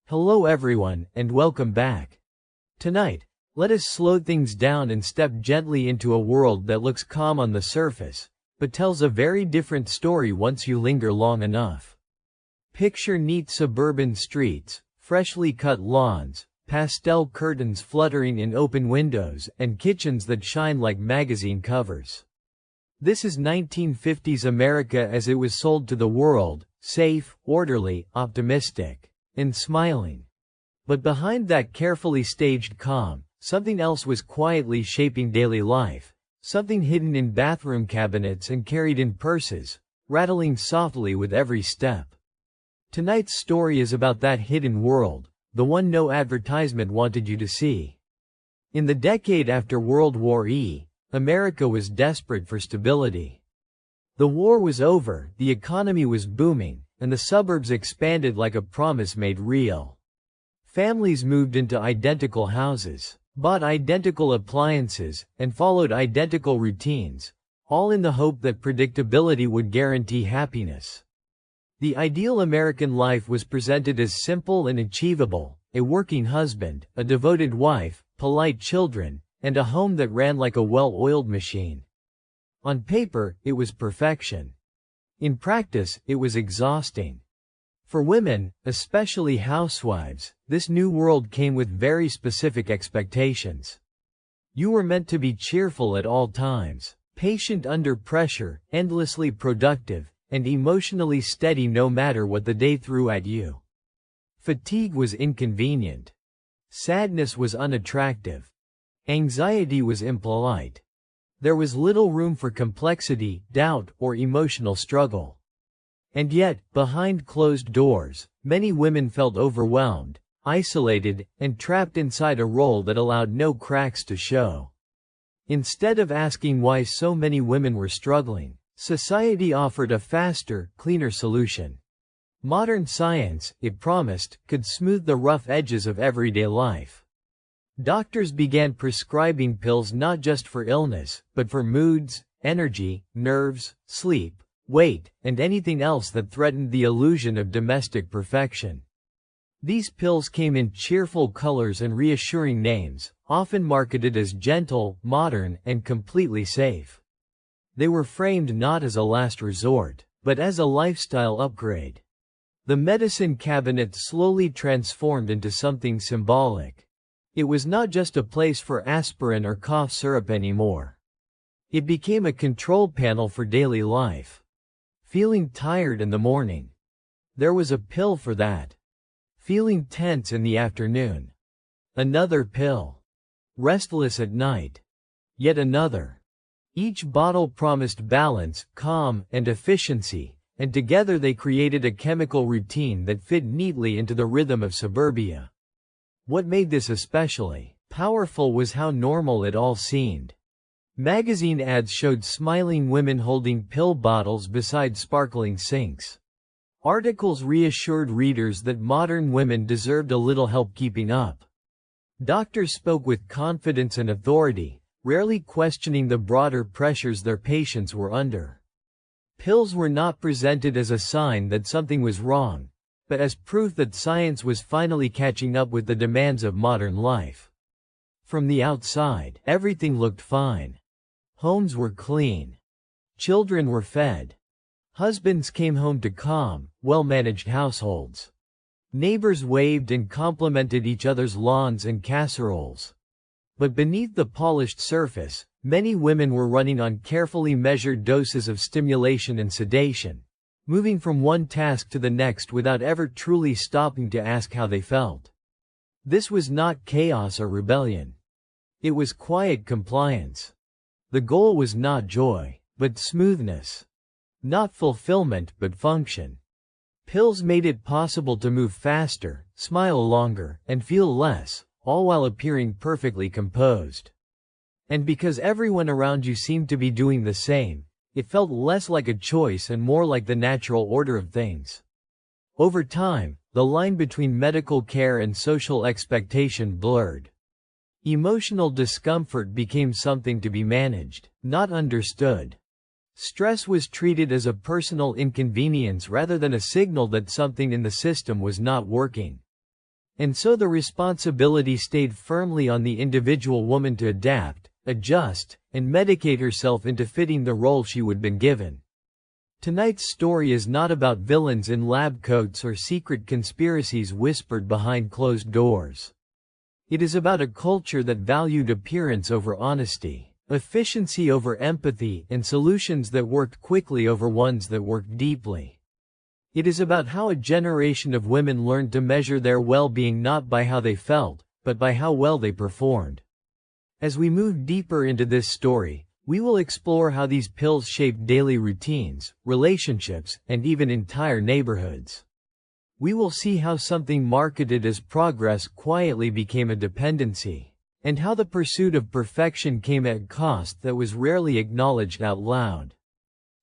Hello everyone, and welcome back. Tonight, let us slow things down and step gently into a world that looks calm on the surface, but tells a very different story once you linger long enough. Picture neat suburban streets, freshly cut lawns, pastel curtains fluttering in open windows, and kitchens that shine like magazine covers. This is 1950s America as it was sold to the world, safe, orderly, optimistic, and smiling. But behind that carefully staged calm, something else was quietly shaping daily life, something hidden in bathroom cabinets and carried in purses, rattling softly with every step. Tonight's story is about that hidden world, the one no advertisement wanted you to see. In the decade after World War I, America was desperate for stability. The war was over, the economy was booming, and the suburbs expanded like a promise made real. Families moved into identical houses, bought identical appliances, and followed identical routines, all in the hope that predictability would guarantee happiness. The ideal American life was presented as simple and achievable: a working husband, a devoted wife, polite children, and a home that ran like a well-oiled machine. On paper, it was perfection. In practice, it was exhausting. For women, especially housewives, this new world came with very specific expectations. You were meant to be cheerful at all times, patient under pressure, endlessly productive, and emotionally steady no matter what the day threw at you. Fatigue was inconvenient. Sadness was unattractive. Anxiety was impolite. There was little room for complexity, doubt, or emotional struggle. And yet, behind closed doors, many women felt overwhelmed, isolated, and trapped inside a role that allowed no cracks to show. Instead of asking why so many women were struggling, society offered a faster, cleaner solution. Modern science, it promised, could smooth the rough edges of everyday life. Doctors began prescribing pills not just for illness, but for moods, energy, nerves, sleep, weight, and anything else that threatened the illusion of domestic perfection. These pills came in cheerful colors and reassuring names, often marketed as gentle, modern, and completely safe. They were framed not as a last resort, but as a lifestyle upgrade. The medicine cabinet slowly transformed into something symbolic. It was not just a place for aspirin or cough syrup anymore. It became a control panel for daily life. Feeling tired in the morning? There was a pill for that. Feeling tense in the afternoon? Another pill. Restless at night? Yet another. Each bottle promised balance, calm, and efficiency, and together they created a chemical routine that fit neatly into the rhythm of suburbia. What made this especially powerful was how normal it all seemed. Magazine ads showed smiling women holding pill bottles beside sparkling sinks. Articles reassured readers that modern women deserved a little help keeping up. Doctors spoke with confidence and authority, rarely questioning the broader pressures their patients were under. Pills were not presented as a sign that something was wrong, but as proof that science was finally catching up with the demands of modern life. From the outside, everything looked fine. Homes were clean. Children were fed. Husbands came home to calm, well-managed households. Neighbors waved and complimented each other's lawns and casseroles. But beneath the polished surface, many women were running on carefully measured doses of stimulation and sedation, moving from one task to the next without ever truly stopping to ask how they felt. This was not chaos or rebellion. It was quiet compliance. The goal was not joy, but smoothness. Not fulfillment, but function. Pills made it possible to move faster, smile longer, and feel less, all while appearing perfectly composed. And because everyone around you seemed to be doing the same, it felt less like a choice and more like the natural order of things. Over time, the line between medical care and social expectation blurred. Emotional discomfort became something to be managed, not understood. Stress was treated as a personal inconvenience rather than a signal that something in the system was not working. And so the responsibility stayed firmly on the individual woman to adapt, adjust, and medicate herself into fitting the role she would been given. Tonight's story is not about villains in lab coats or secret conspiracies whispered behind closed doors. It is about a culture that valued appearance over honesty, efficiency over empathy, and solutions that worked quickly over ones that worked deeply. It is about how a generation of women learned to measure their well-being not by how they felt, but by how well they performed. As we move deeper into this story, we will explore how these pills shaped daily routines, relationships, and even entire neighborhoods. We will see how something marketed as progress quietly became a dependency, and how the pursuit of perfection came at a cost that was rarely acknowledged out loud.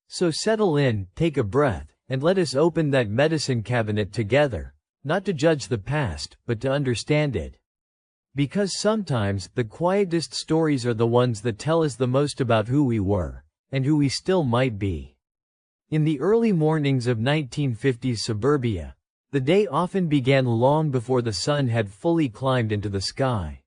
So settle in, take a breath, and let us open that medicine cabinet together, not to judge the past, but to understand it. Because sometimes the quietest stories are the ones that tell us the most about who we were, and who we still might be. In the early mornings of 1950s suburbia, the day often began long before the sun had fully climbed into the sky.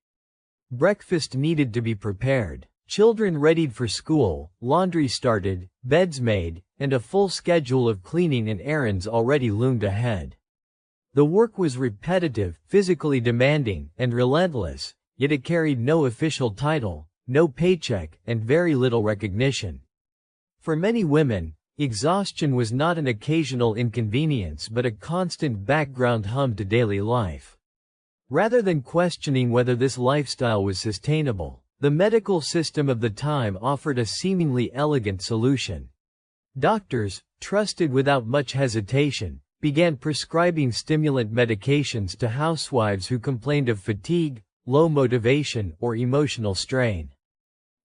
Breakfast needed to be prepared, children readied for school, laundry started, beds made, and a full schedule of cleaning and errands already loomed ahead. The work was repetitive, physically demanding, and relentless, yet it carried no official title, no paycheck, and very little recognition. For many women, exhaustion was not an occasional inconvenience but a constant background hum to daily life. Rather than questioning whether this lifestyle was sustainable, the medical system of the time offered a seemingly elegant solution. Doctors, trusted without much hesitation, began prescribing stimulant medications to housewives who complained of fatigue, low motivation, or emotional strain.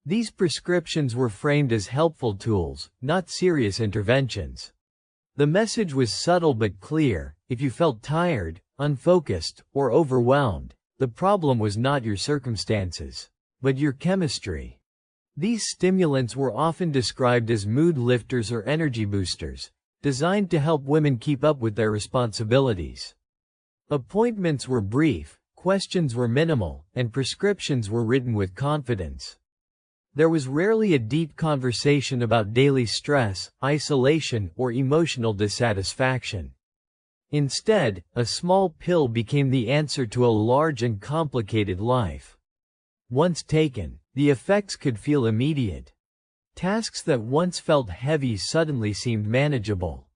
These prescriptions were framed as helpful tools, not serious interventions. The message was subtle but clear: if you felt tired, unfocused, or overwhelmed, the problem was not your circumstances, but your chemistry. These stimulants were often described as mood lifters or energy boosters, designed to help women keep up with their responsibilities. Appointments were brief, questions were minimal, and prescriptions were written with confidence. There was rarely a deep conversation about daily stress, isolation, or emotional dissatisfaction. Instead, a small pill became the answer to a large and complicated life. Once taken, the effects could feel immediate. Tasks that once felt heavy suddenly seemed manageable.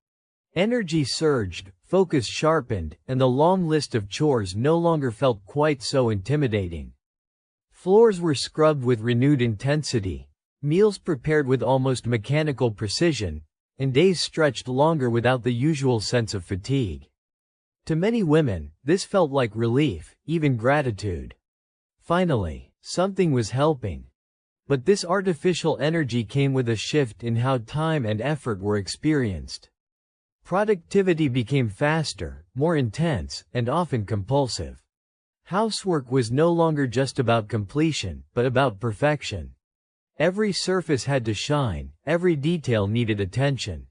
Energy surged, focus sharpened, and the long list of chores no longer felt quite so intimidating. Floors were scrubbed with renewed intensity, meals prepared with almost mechanical precision, and days stretched longer without the usual sense of fatigue. To many women, this felt like relief, even gratitude. Finally, something was helping. But this artificial energy came with a shift in how time and effort were experienced. Productivity became faster, more intense, and often compulsive. Housework was no longer just about completion, but about perfection. Every surface had to shine, every detail needed attention.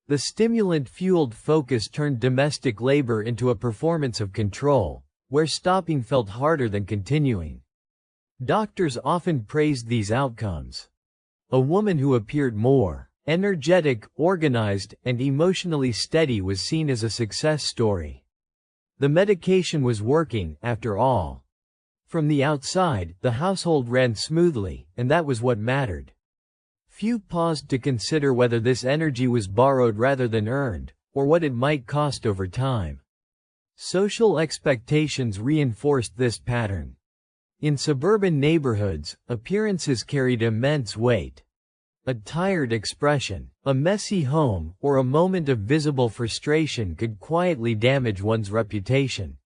The stimulant-fueled focus turned domestic labor into a performance of control, where stopping felt harder than continuing. Doctors often praised these outcomes. A woman who appeared more energetic, organized, and emotionally steady was seen as a success story. The medication was working, after all. From the outside, the household ran smoothly, and that was what mattered. Few paused to consider whether this energy was borrowed rather than earned, or what it might cost over time. Social expectations reinforced this pattern. In suburban neighborhoods, appearances carried immense weight. A tired expression, a messy home, or a moment of visible frustration could quietly damage one's reputation.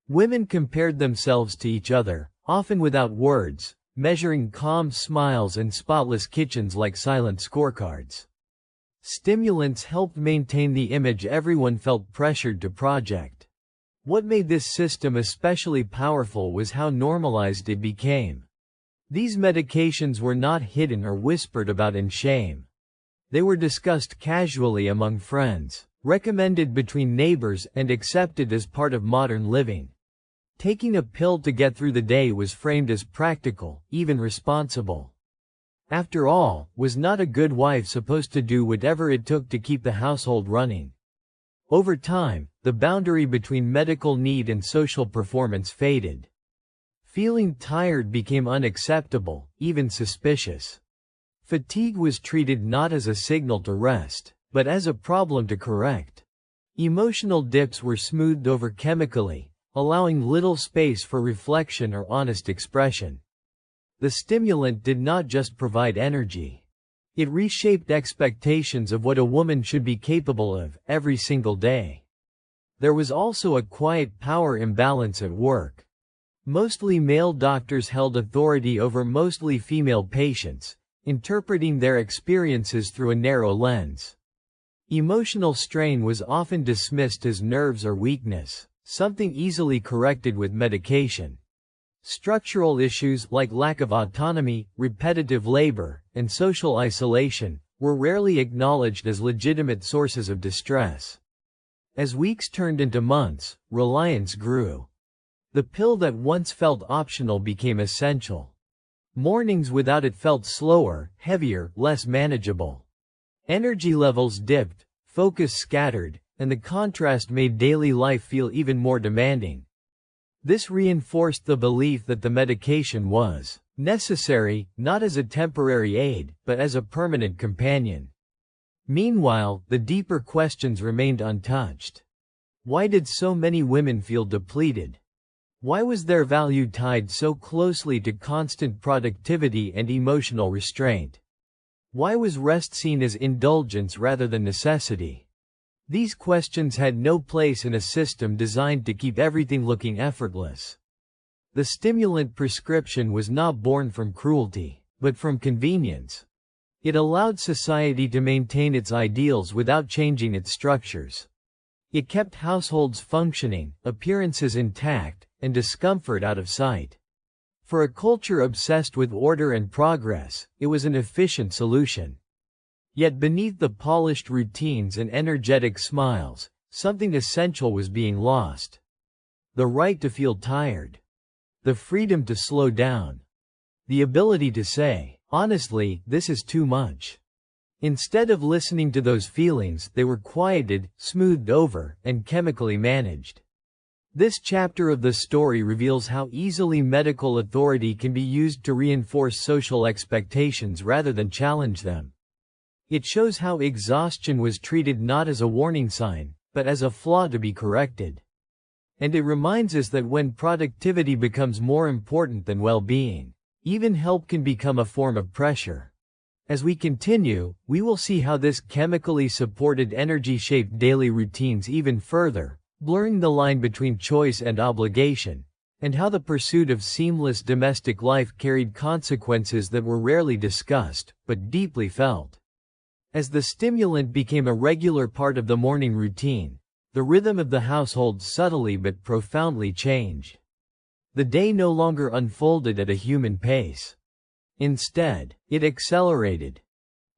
Women compared themselves to each other, often without words, measuring calm smiles and spotless kitchens like silent scorecards. Stimulants helped maintain the image everyone felt pressured to project. What made this system especially powerful was how normalized it became. These medications were not hidden or whispered about in shame. They were discussed casually among friends, recommended between neighbors, and accepted as part of modern living. Taking a pill to get through the day was framed as practical, even responsible. After all, was not a good wife supposed to do whatever it took to keep the household running? Over time, the boundary between medical need and social performance faded. Feeling tired became unacceptable, even suspicious. Fatigue was treated not as a signal to rest, but as a problem to correct. Emotional dips were smoothed over chemically, allowing little space for reflection or honest expression. The stimulant did not just provide energy. It reshaped expectations of what a woman should be capable of every single day. There was also a quiet power imbalance at work. Mostly male doctors held authority over mostly female patients, interpreting their experiences through a narrow lens. Emotional strain was often dismissed as nerves or weakness, something easily corrected with medication. Structural issues like lack of autonomy, repetitive labor, and social isolation were rarely acknowledged as legitimate sources of distress. As weeks turned into months, reliance grew. The pill that once felt optional became essential. Mornings without it felt slower, heavier, less manageable. Energy levels dipped, focus scattered, and the contrast made daily life feel even more demanding. This reinforced the belief that the medication was necessary, not as a temporary aid, but as a permanent companion. Meanwhile, the deeper questions remained untouched. Why did so many women feel depleted? Why was their value tied so closely to constant productivity and emotional restraint? Why was rest seen as indulgence rather than necessity? These questions had no place in a system designed to keep everything looking effortless. The stimulant prescription was not born from cruelty, but from convenience. It allowed society to maintain its ideals without changing its structures. It kept households functioning, appearances intact, and discomfort out of sight. For a culture obsessed with order and progress, it was an efficient solution. Yet beneath the polished routines and energetic smiles, something essential was being lost. The right to feel tired. The freedom to slow down. The ability to say, honestly, this is too much. Instead of listening to those feelings, they were quieted, smoothed over, and chemically managed. This chapter of the story reveals how easily medical authority can be used to reinforce social expectations rather than challenge them. It shows how exhaustion was treated not as a warning sign, but as a flaw to be corrected. And it reminds us that when productivity becomes more important than well-being, even help can become a form of pressure. As we continue, we will see how this chemically supported energy shaped daily routines even further, blurring the line between choice and obligation, and how the pursuit of seamless domestic life carried consequences that were rarely discussed, but deeply felt. As the stimulant became a regular part of the morning routine, the rhythm of the household subtly but profoundly changed. The day no longer unfolded at a human pace. Instead, it accelerated.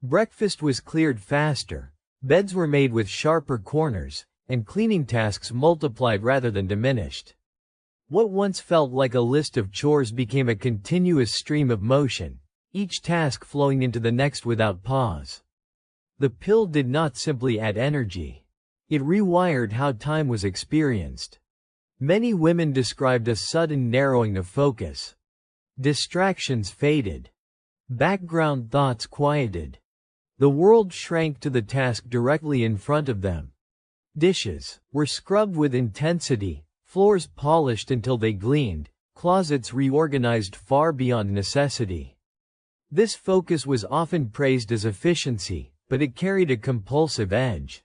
Breakfast was cleared faster, beds were made with sharper corners, and cleaning tasks multiplied rather than diminished. What once felt like a list of chores became a continuous stream of motion, each task flowing into the next without pause. The pill did not simply add energy. It rewired how time was experienced. Many women described a sudden narrowing of focus. Distractions faded. Background thoughts quieted. The world shrank to the task directly in front of them. Dishes were scrubbed with intensity, floors polished until they gleamed, closets reorganized far beyond necessity. This focus was often praised as efficiency, but it carried a compulsive edge.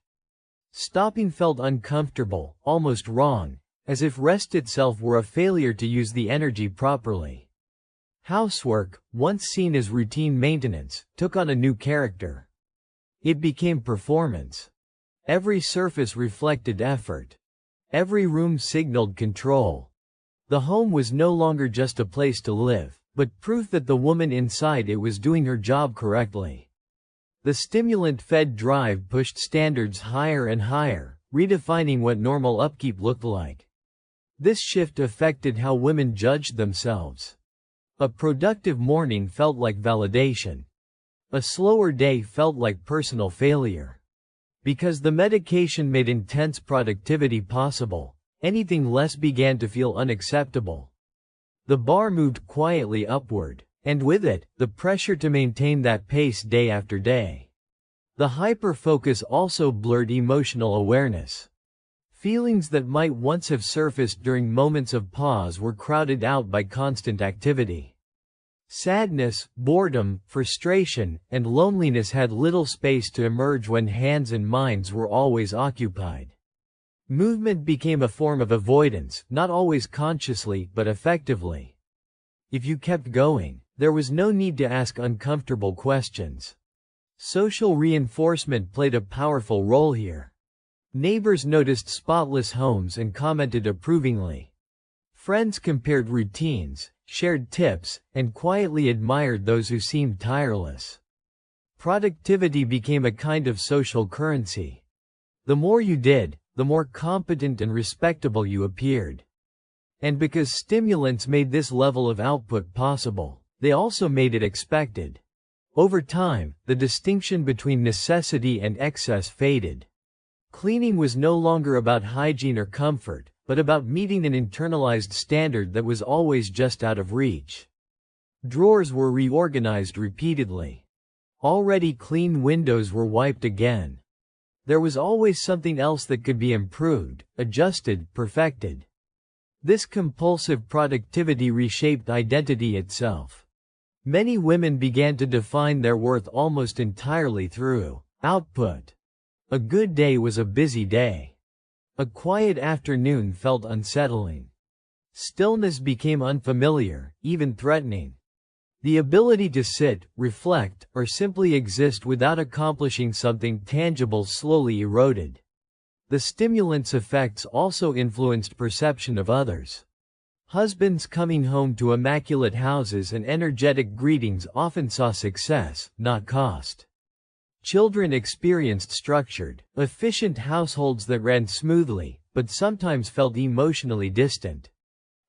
Stopping felt uncomfortable, almost wrong, as if rest itself were a failure to use the energy properly. Housework, once seen as routine maintenance, took on a new character. It became performance. Every surface reflected effort. Every room signaled control. The home was no longer just a place to live, but proof that the woman inside it was doing her job correctly. The stimulant-fed drive pushed standards higher and higher, redefining what normal upkeep looked like. This shift affected how women judged themselves. A productive morning felt like validation. A slower day felt like personal failure. Because the medication made intense productivity possible, anything less began to feel unacceptable. The bar moved quietly upward, and with it, the pressure to maintain that pace day after day. The hyper-focus also blurred emotional awareness. Feelings that might once have surfaced during moments of pause were crowded out by constant activity. Sadness, boredom, frustration, and loneliness had little space to emerge when hands and minds were always occupied. Movement became a form of avoidance, not always consciously but effectively. If you kept going, there was no need to ask uncomfortable questions. Social reinforcement played a powerful role here. Neighbors noticed spotless homes and commented approvingly. Friends compared routines, shared tips, and quietly admired those who seemed tireless. Productivity became a kind of social currency. The more you did, the more competent and respectable you appeared. And because stimulants made this level of output possible, they also made it expected. Over time, the distinction between necessity and excess faded. Cleaning was no longer about hygiene or comfort, but about meeting an internalized standard that was always just out of reach. Drawers were reorganized repeatedly. Already clean windows were wiped again. There was always something else that could be improved, adjusted, perfected. This compulsive productivity reshaped identity itself. Many women began to define their worth almost entirely through output. A good day was a busy day. A quiet afternoon felt unsettling. Stillness became unfamiliar, even threatening. The ability to sit, reflect, or simply exist without accomplishing something tangible slowly eroded. The stimulant's effects also influenced perception of others. Husbands coming home to immaculate houses and energetic greetings often saw success, not cost. Children experienced structured, efficient households that ran smoothly, but sometimes felt emotionally distant.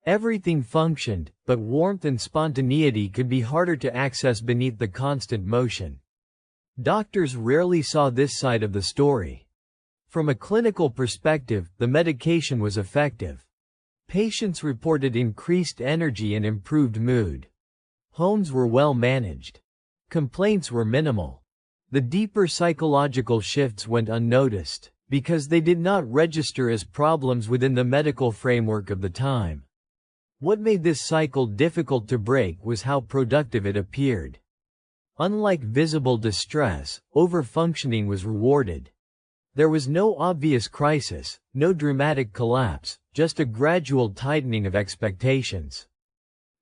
Everything functioned, but warmth and spontaneity could be harder to access beneath the constant motion. Doctors rarely saw this side of the story. From a clinical perspective, the medication was effective. Patients reported increased energy and improved mood. Homes were well managed. Complaints were minimal. The deeper psychological shifts went unnoticed, because they did not register as problems within the medical framework of the time. What made this cycle difficult to break was how productive it appeared. Unlike visible distress, overfunctioning was rewarded. There was no obvious crisis, no dramatic collapse, just a gradual tightening of expectations.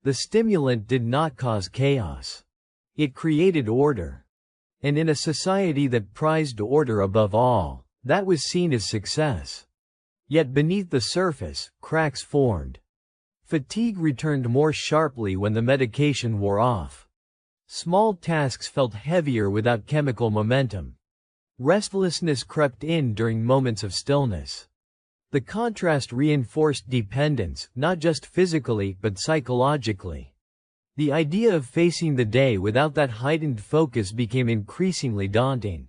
The stimulant did not cause chaos. It created order. And in a society that prized order above all, that was seen as success. Yet beneath the surface, cracks formed. Fatigue returned more sharply when the medication wore off. Small tasks felt heavier without chemical momentum. Restlessness crept in during moments of stillness. The contrast reinforced dependence, not just physically but psychologically. The idea of facing the day without that heightened focus became increasingly daunting.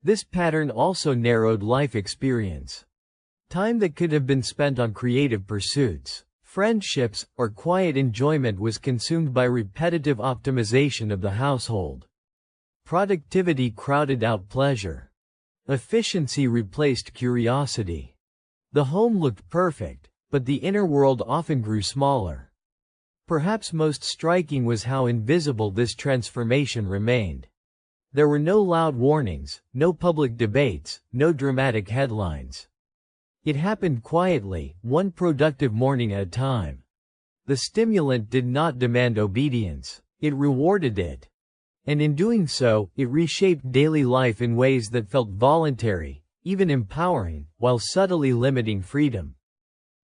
This pattern also narrowed life experience. Time that could have been spent on creative pursuits, friendships, or quiet enjoyment was consumed by repetitive optimization of the household. Productivity crowded out pleasure. Efficiency replaced curiosity. The home looked perfect, but the inner world often grew smaller. Perhaps most striking was how invisible this transformation remained. There were no loud warnings, no public debates, no dramatic headlines. It happened quietly, one productive morning at a time. The stimulant did not demand obedience, it rewarded it. And in doing so, it reshaped daily life in ways that felt voluntary, even empowering, while subtly limiting freedom.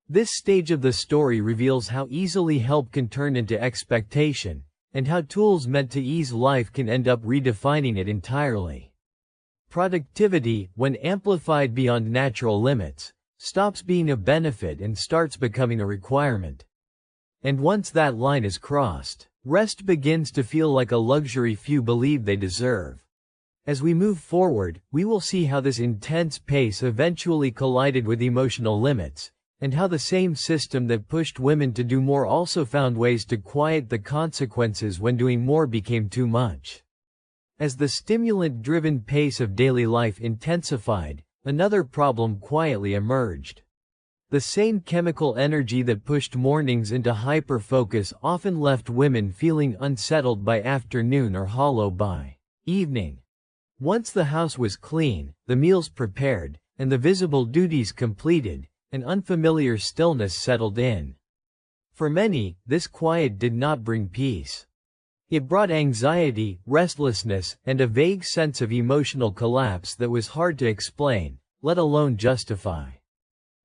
This stage of the story reveals how easily help can turn into expectation, and how tools meant to ease life can end up redefining it entirely. Productivity, when amplified beyond natural limits, stops being a benefit and starts becoming a requirement. And once that line is crossed, rest begins to feel like a luxury few believe they deserve. As we move forward, we will see how this intense pace eventually collided with emotional limits, and how the same system that pushed women to do more also found ways to quiet the consequences when doing more became too much. As the stimulant-driven pace of daily life intensified, another problem quietly emerged. The same chemical energy that pushed mornings into hyper-focus often left women feeling unsettled by afternoon or hollow by evening. Once the house was clean, the meals prepared, and the visible duties completed, an unfamiliar stillness settled in. For many, this quiet did not bring peace. It brought anxiety, restlessness, and a vague sense of emotional collapse that was hard to explain, let alone justify.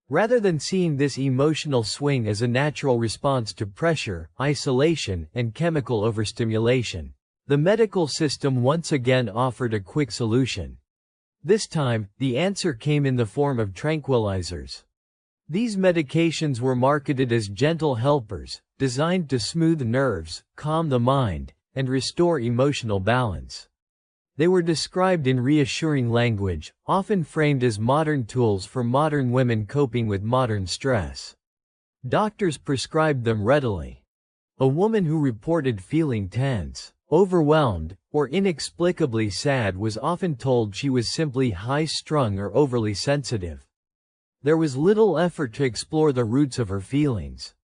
Rather than seeing this emotional swing as a natural response to pressure, isolation, and chemical overstimulation, the medical system once again offered a quick solution. This time, the answer came in the form of tranquilizers. These medications were marketed as gentle helpers, designed to soothe nerves, calm the mind, and restore emotional balance. They were described in reassuring language, often framed as modern tools for modern women coping with modern stress. Doctors prescribed them readily. A woman who reported feeling tense, overwhelmed, or inexplicably sad was often told she was simply high-strung or overly sensitive. There was little effort to explore the roots of her feelings.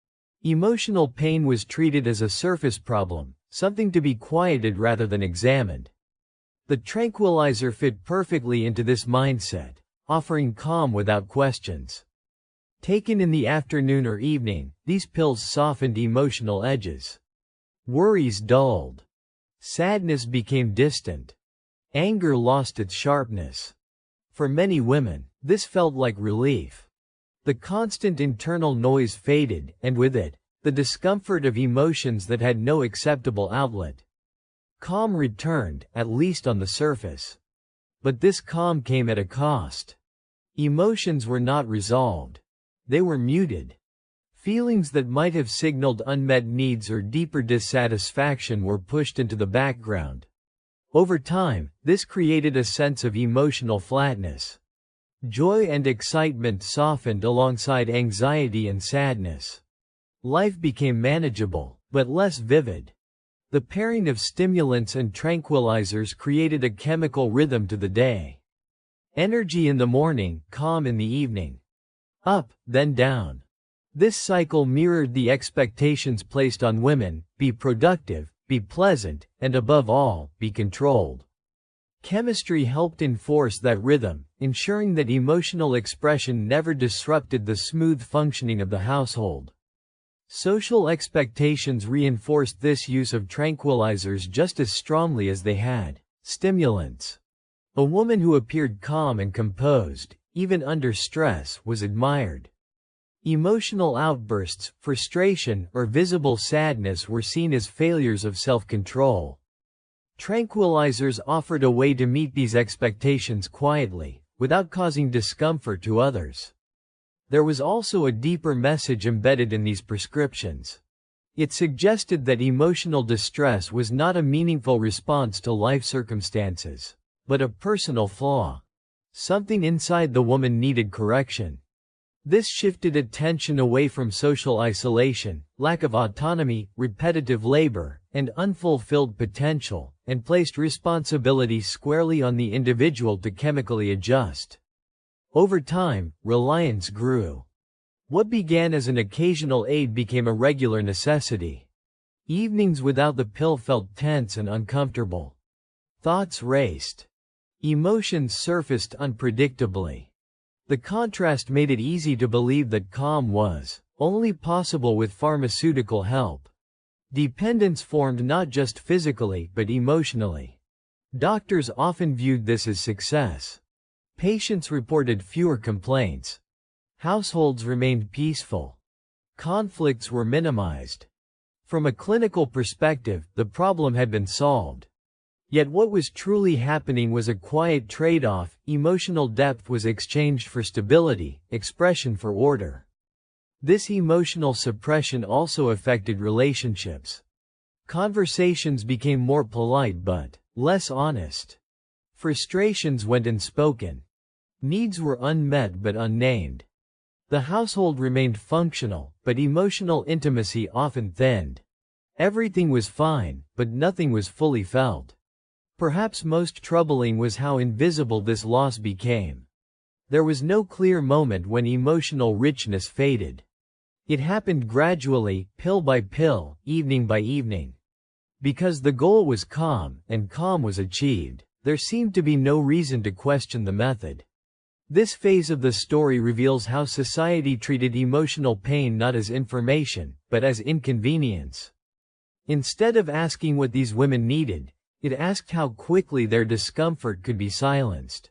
Emotional pain was treated as a surface problem, something to be quieted rather than examined. The tranquilizer fit perfectly into this mindset, offering calm without questions. Taken in the afternoon or evening, these pills softened emotional edges. Worries dulled. Sadness became distant. Anger lost its sharpness. For many women, this felt like relief. The constant internal noise faded, and with it, the discomfort of emotions that had no acceptable outlet. Calm returned, at least on the surface. But this calm came at a cost. Emotions were not resolved. They were muted. Feelings that might have signaled unmet needs or deeper dissatisfaction were pushed into the background. Over time, this created a sense of emotional flatness. Joy and excitement softened alongside anxiety and sadness. Life became manageable, but less vivid. The pairing of stimulants and tranquilizers created a chemical rhythm to the day. Energy in the morning, calm in the evening. Up, then down. This cycle mirrored the expectations placed on women: be productive, be pleasant, and above all, be controlled. Chemistry helped enforce that rhythm, ensuring that emotional expression never disrupted the smooth functioning of the household. Social expectations reinforced this use of tranquilizers just as strongly as they had stimulants. A woman who appeared calm and composed, even under stress, was admired. Emotional outbursts, frustration, or visible sadness were seen as failures of self-control. Tranquilizers offered a way to meet these expectations quietly, without causing discomfort to others. There was also a deeper message embedded in these prescriptions. It suggested that emotional distress was not a meaningful response to life circumstances, but a personal flaw. Something inside the woman needed correction. This shifted attention away from social isolation, lack of autonomy, repetitive labor, and unfulfilled potential, and placed responsibility squarely on the individual to chemically adjust. Over time, reliance grew. What began as an occasional aid became a regular necessity. Evenings without the pill felt tense and uncomfortable. Thoughts raced. Emotions surfaced unpredictably. The contrast made it easy to believe that calm was only possible with pharmaceutical help. Dependence formed not just physically but emotionally. Doctors often viewed this as success. Patients reported fewer complaints. Households remained peaceful. Conflicts were minimized. From a clinical perspective, the problem had been solved. Yet what was truly happening was a quiet trade-off. Emotional depth was exchanged for stability, expression for order. This emotional suppression also affected relationships. Conversations became more polite but less honest. Frustrations went unspoken. Needs were unmet but unnamed. The household remained functional, but emotional intimacy often thinned. Everything was fine, but nothing was fully felt. Perhaps most troubling was how invisible this loss became. There was no clear moment when emotional richness faded. It happened gradually, pill by pill, evening by evening. Because the goal was calm, and calm was achieved, there seemed to be no reason to question the method. This phase of the story reveals how society treated emotional pain not as information, but as inconvenience. Instead of asking what these women needed, it asked how quickly their discomfort could be silenced.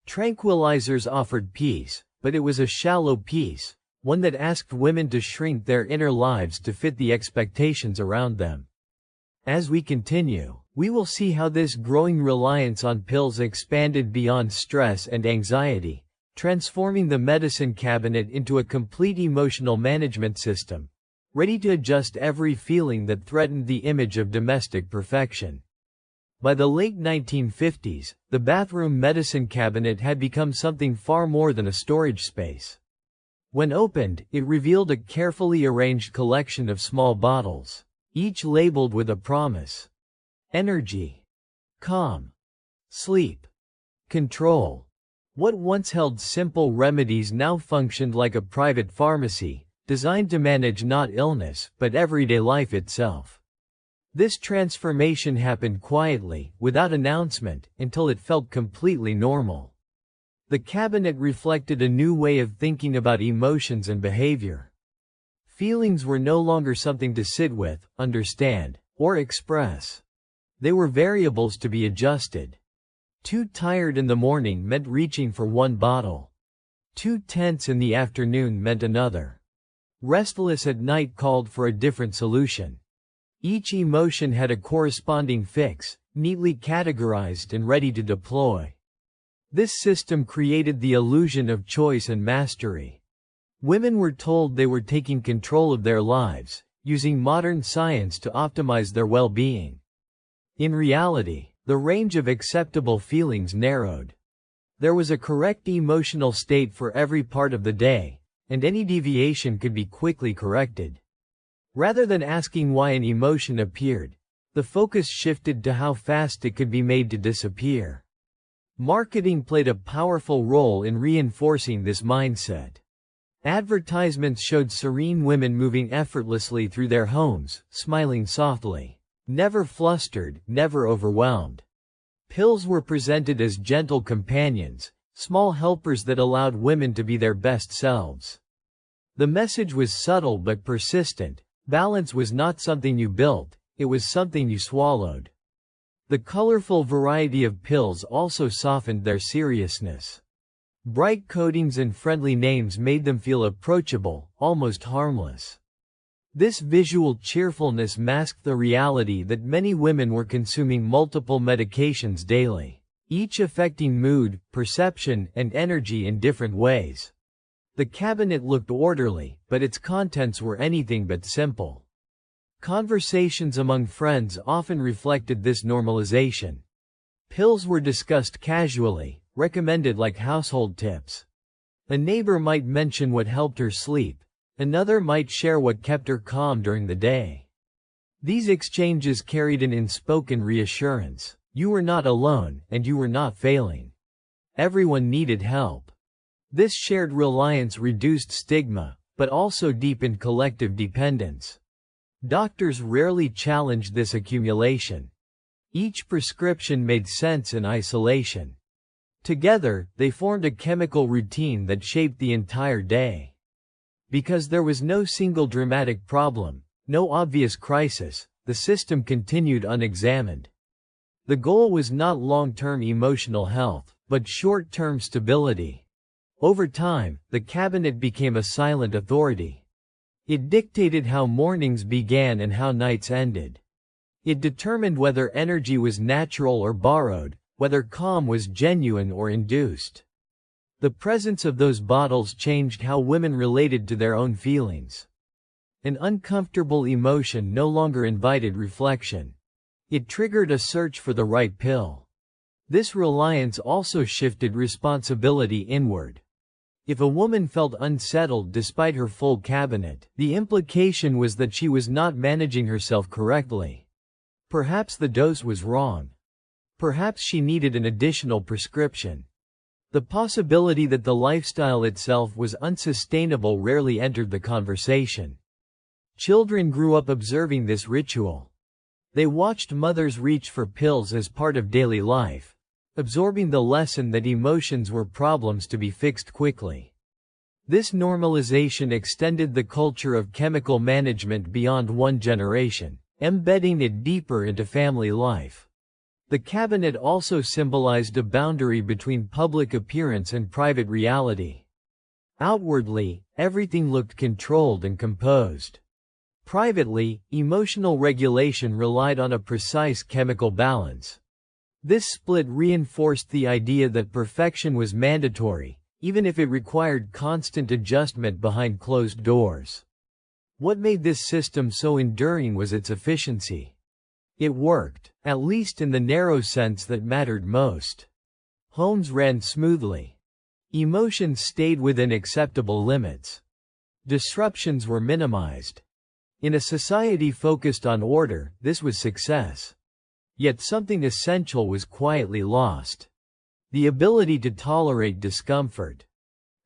Tranquilizers offered peace, but it was a shallow peace, one that asked women to shrink their inner lives to fit the expectations around them. As we continue, we will see how this growing reliance on pills expanded beyond stress and anxiety, transforming the medicine cabinet into a complete emotional management system, ready to adjust every feeling that threatened the image of domestic perfection. By the late 1950s, the bathroom medicine cabinet had become something far more than a storage space. When opened, it revealed a carefully arranged collection of small bottles, each labeled with a promise: energy, calm, sleep, control. What once held simple remedies now functioned like a private pharmacy, designed to manage not illness, but everyday life itself. This transformation happened quietly, without announcement, until it felt completely normal. The cabinet reflected a new way of thinking about emotions and behavior. Feelings were no longer something to sit with, understand, or express. They were variables to be adjusted. Too tired in the morning meant reaching for one bottle. Too tense in the afternoon meant another. Restless at night called for a different solution. Each emotion had a corresponding fix, neatly categorized and ready to deploy. This system created the illusion of choice and mastery. Women were told they were taking control of their lives, using modern science to optimize their well-being. In reality, the range of acceptable feelings narrowed. There was a correct emotional state for every part of the day, and any deviation could be quickly corrected. Rather than asking why an emotion appeared, the focus shifted to how fast it could be made to disappear. Marketing played a powerful role in reinforcing this mindset. Advertisements showed serene women moving effortlessly through their homes, smiling softly. Never flustered, never overwhelmed. Pills were presented as gentle companions, small helpers that allowed women to be their best selves. The message was subtle but persistent. Balance was not something you built, it was something you swallowed. The colorful variety of pills also softened their seriousness. Bright coatings and friendly names made them feel approachable, almost harmless. This visual cheerfulness masked the reality that many women were consuming multiple medications daily, each affecting mood, perception, and energy in different ways. The cabinet looked orderly, but its contents were anything but simple. Conversations among friends often reflected this normalization. Pills were discussed casually, recommended like household tips. A neighbor might mention what helped her sleep. Another might share what kept her calm during the day. These exchanges carried an unspoken reassurance. You were not alone, and you were not failing. Everyone needed help. This shared reliance reduced stigma, but also deepened collective dependence. Doctors rarely challenged this accumulation. Each prescription made sense in isolation. Together, they formed a chemical routine that shaped the entire day. Because there was no single dramatic problem, no obvious crisis, the system continued unexamined. The goal was not long-term emotional health, but short-term stability. Over time, the cabinet became a silent authority. It dictated how mornings began and how nights ended. It determined whether energy was natural or borrowed, whether calm was genuine or induced. The presence of those bottles changed how women related to their own feelings. An uncomfortable emotion no longer invited reflection. It triggered a search for the right pill. This reliance also shifted responsibility inward. If a woman felt unsettled despite her full cabinet, the implication was that she was not managing herself correctly. Perhaps the dose was wrong. Perhaps she needed an additional prescription. The possibility that the lifestyle itself was unsustainable rarely entered the conversation. Children grew up observing this ritual. They watched mothers reach for pills as part of daily life, absorbing the lesson that emotions were problems to be fixed quickly. This normalization extended the culture of chemical management beyond one generation, embedding it deeper into family life. The cabinet also symbolized a boundary between public appearance and private reality. Outwardly, everything looked controlled and composed. Privately, emotional regulation relied on a precise chemical balance. This split reinforced the idea that perfection was mandatory, even if it required constant adjustment behind closed doors. What made this system so enduring was its efficiency. It worked, at least in the narrow sense that mattered most. Homes ran smoothly. Emotions stayed within acceptable limits. Disruptions were minimized. In a society focused on order, this was success. Yet something essential was quietly lost. The ability to tolerate discomfort.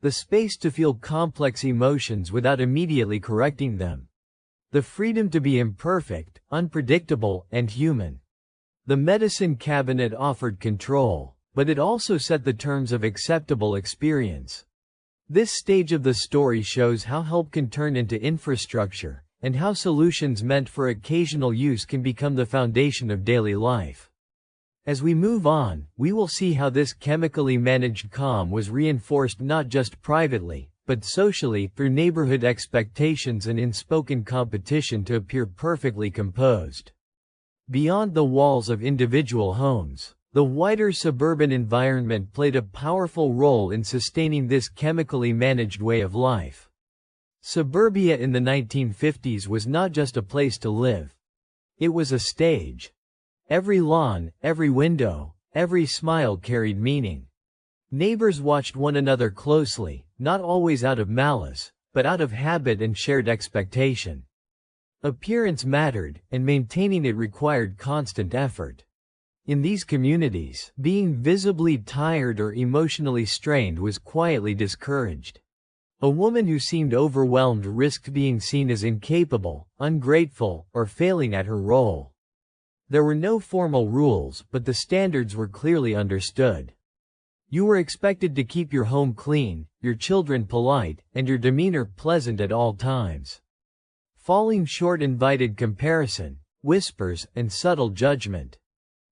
The space to feel complex emotions without immediately correcting them. The freedom to be imperfect, unpredictable, and human. The medicine cabinet offered control, but it also set the terms of acceptable experience. This stage of the story shows how help can turn into infrastructure, and how solutions meant for occasional use can become the foundation of daily life. As we move on, we will see how this chemically managed calm was reinforced not just privately, but socially through neighborhood expectations and unspoken competition to appear perfectly composed. Beyond the walls of individual homes, the wider suburban environment played a powerful role in sustaining this chemically managed way of life. Suburbia in the 1950s was not just a place to live. It was a stage. Every lawn, every window, every smile carried meaning. Neighbors watched one another closely, not always out of malice, but out of habit and shared expectation. Appearance mattered, and maintaining it required constant effort. In these communities, being visibly tired or emotionally strained was quietly discouraged. A woman who seemed overwhelmed risked being seen as incapable, ungrateful, or failing at her role. There were no formal rules, but the standards were clearly understood. You were expected to keep your home clean, your children polite, and your demeanor pleasant at all times. Falling short invited comparison, whispers, and subtle judgment.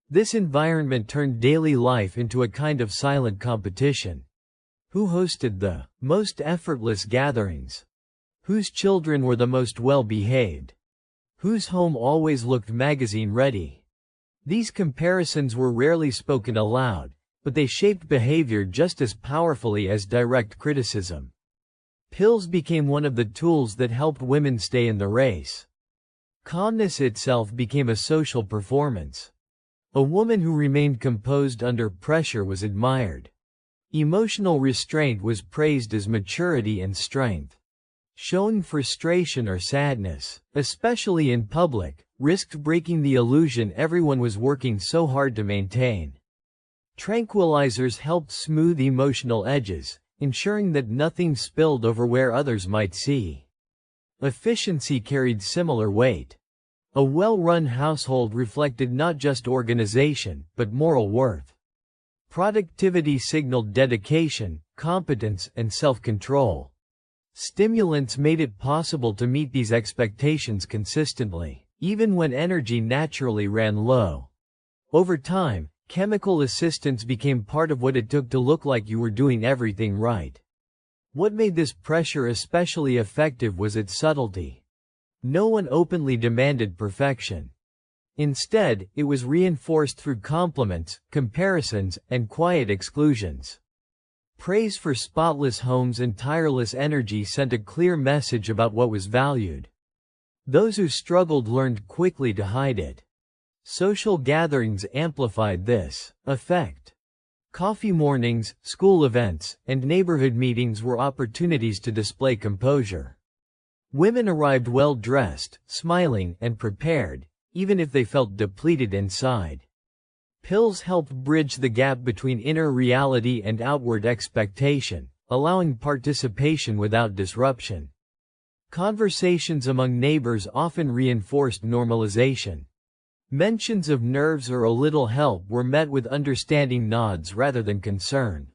This environment turned daily life into a kind of silent competition. Who hosted the most effortless gatherings? Whose children were the most well-behaved? Whose home always looked magazine-ready? These comparisons were rarely spoken aloud, but they shaped behavior just as powerfully as direct criticism. Pills became one of the tools that helped women stay in the race. Calmness itself became a social performance. A woman who remained composed under pressure was admired. Emotional restraint was praised as maturity and strength. Showing frustration or sadness, especially in public, risked breaking the illusion everyone was working so hard to maintain. Tranquilizers helped smooth emotional edges, ensuring that nothing spilled over where others might see. Efficiency carried similar weight. A well-run household reflected not just organization, but moral worth. Productivity signaled dedication, competence, and self-control. Stimulants made it possible to meet these expectations consistently, even when energy naturally ran low. Over time, chemical assistance became part of what it took to look like you were doing everything right. What made this pressure especially effective was its subtlety. No one openly demanded perfection. Instead, it was reinforced through compliments, comparisons, and quiet exclusions. Praise for spotless homes and tireless energy sent a clear message about what was valued. Those who struggled learned quickly to hide it. Social gatherings amplified this effect. Coffee mornings, school events, and neighborhood meetings were opportunities to display composure. Women arrived well-dressed, smiling, and prepared, even if they felt depleted inside. Pills helped bridge the gap between inner reality and outward expectation, allowing participation without disruption. Conversations among neighbors often reinforced normalization. Mentions of nerves or a little help were met with understanding nods rather than concern.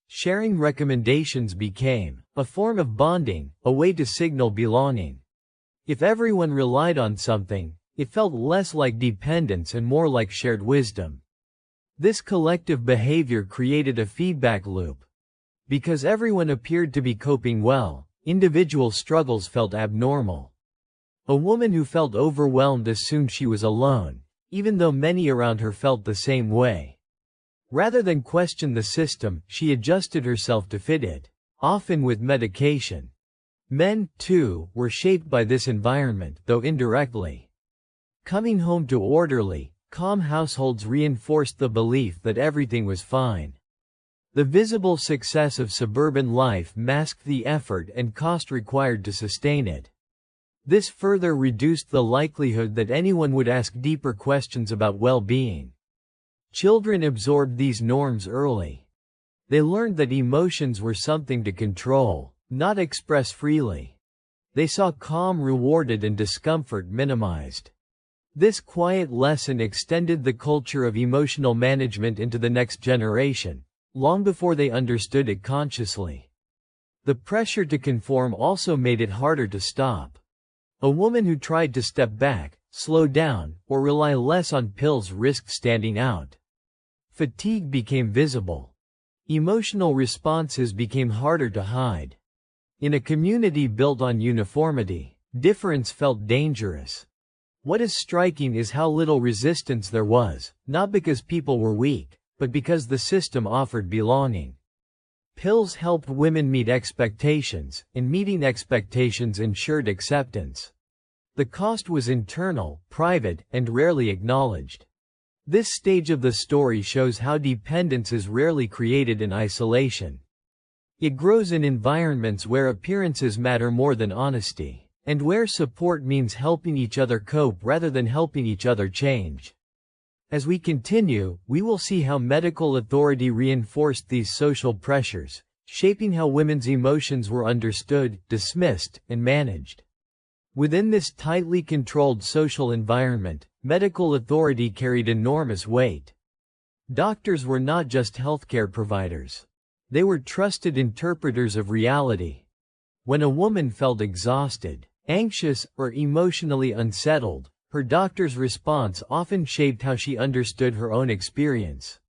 Sharing recommendations became a form of bonding, a way to signal belonging. If everyone relied on something, it felt less like dependence and more like shared wisdom. This collective behavior created a feedback loop. Because everyone appeared to be coping well, individual struggles felt abnormal. A woman who felt overwhelmed assumed she was alone, even though many around her felt the same way. Rather than question the system, she adjusted herself to fit it, often with medication. Men, too, were shaped by this environment, though indirectly. Coming home to orderly, calm households reinforced the belief that everything was fine. The visible success of suburban life masked the effort and cost required to sustain it. This further reduced the likelihood that anyone would ask deeper questions about well-being. Children absorbed these norms early. They learned that emotions were something to control, not express freely. They saw calm rewarded and discomfort minimized. This quiet lesson extended the culture of emotional management into the next generation, long before they understood it consciously. The pressure to conform also made it harder to stop. A woman who tried to step back, slow down, or rely less on pills risked standing out. Fatigue became visible. Emotional responses became harder to hide. In a community built on uniformity, difference felt dangerous. What is striking is how little resistance there was, not because people were weak, but because the system offered belonging. Pills helped women meet expectations, and meeting expectations ensured acceptance. The cost was internal, private, and rarely acknowledged. This stage of the story shows how dependence is rarely created in isolation. It grows in environments where appearances matter more than honesty, and where support means helping each other cope rather than helping each other change. As we continue, we will see how medical authority reinforced these social pressures, shaping how women's emotions were understood, dismissed, and managed. Within this tightly controlled social environment, medical authority carried enormous weight. Doctors were not just healthcare providers. They were trusted interpreters of reality. When a woman felt exhausted, anxious, or emotionally unsettled, her doctor's response often shaped how she understood her own experience.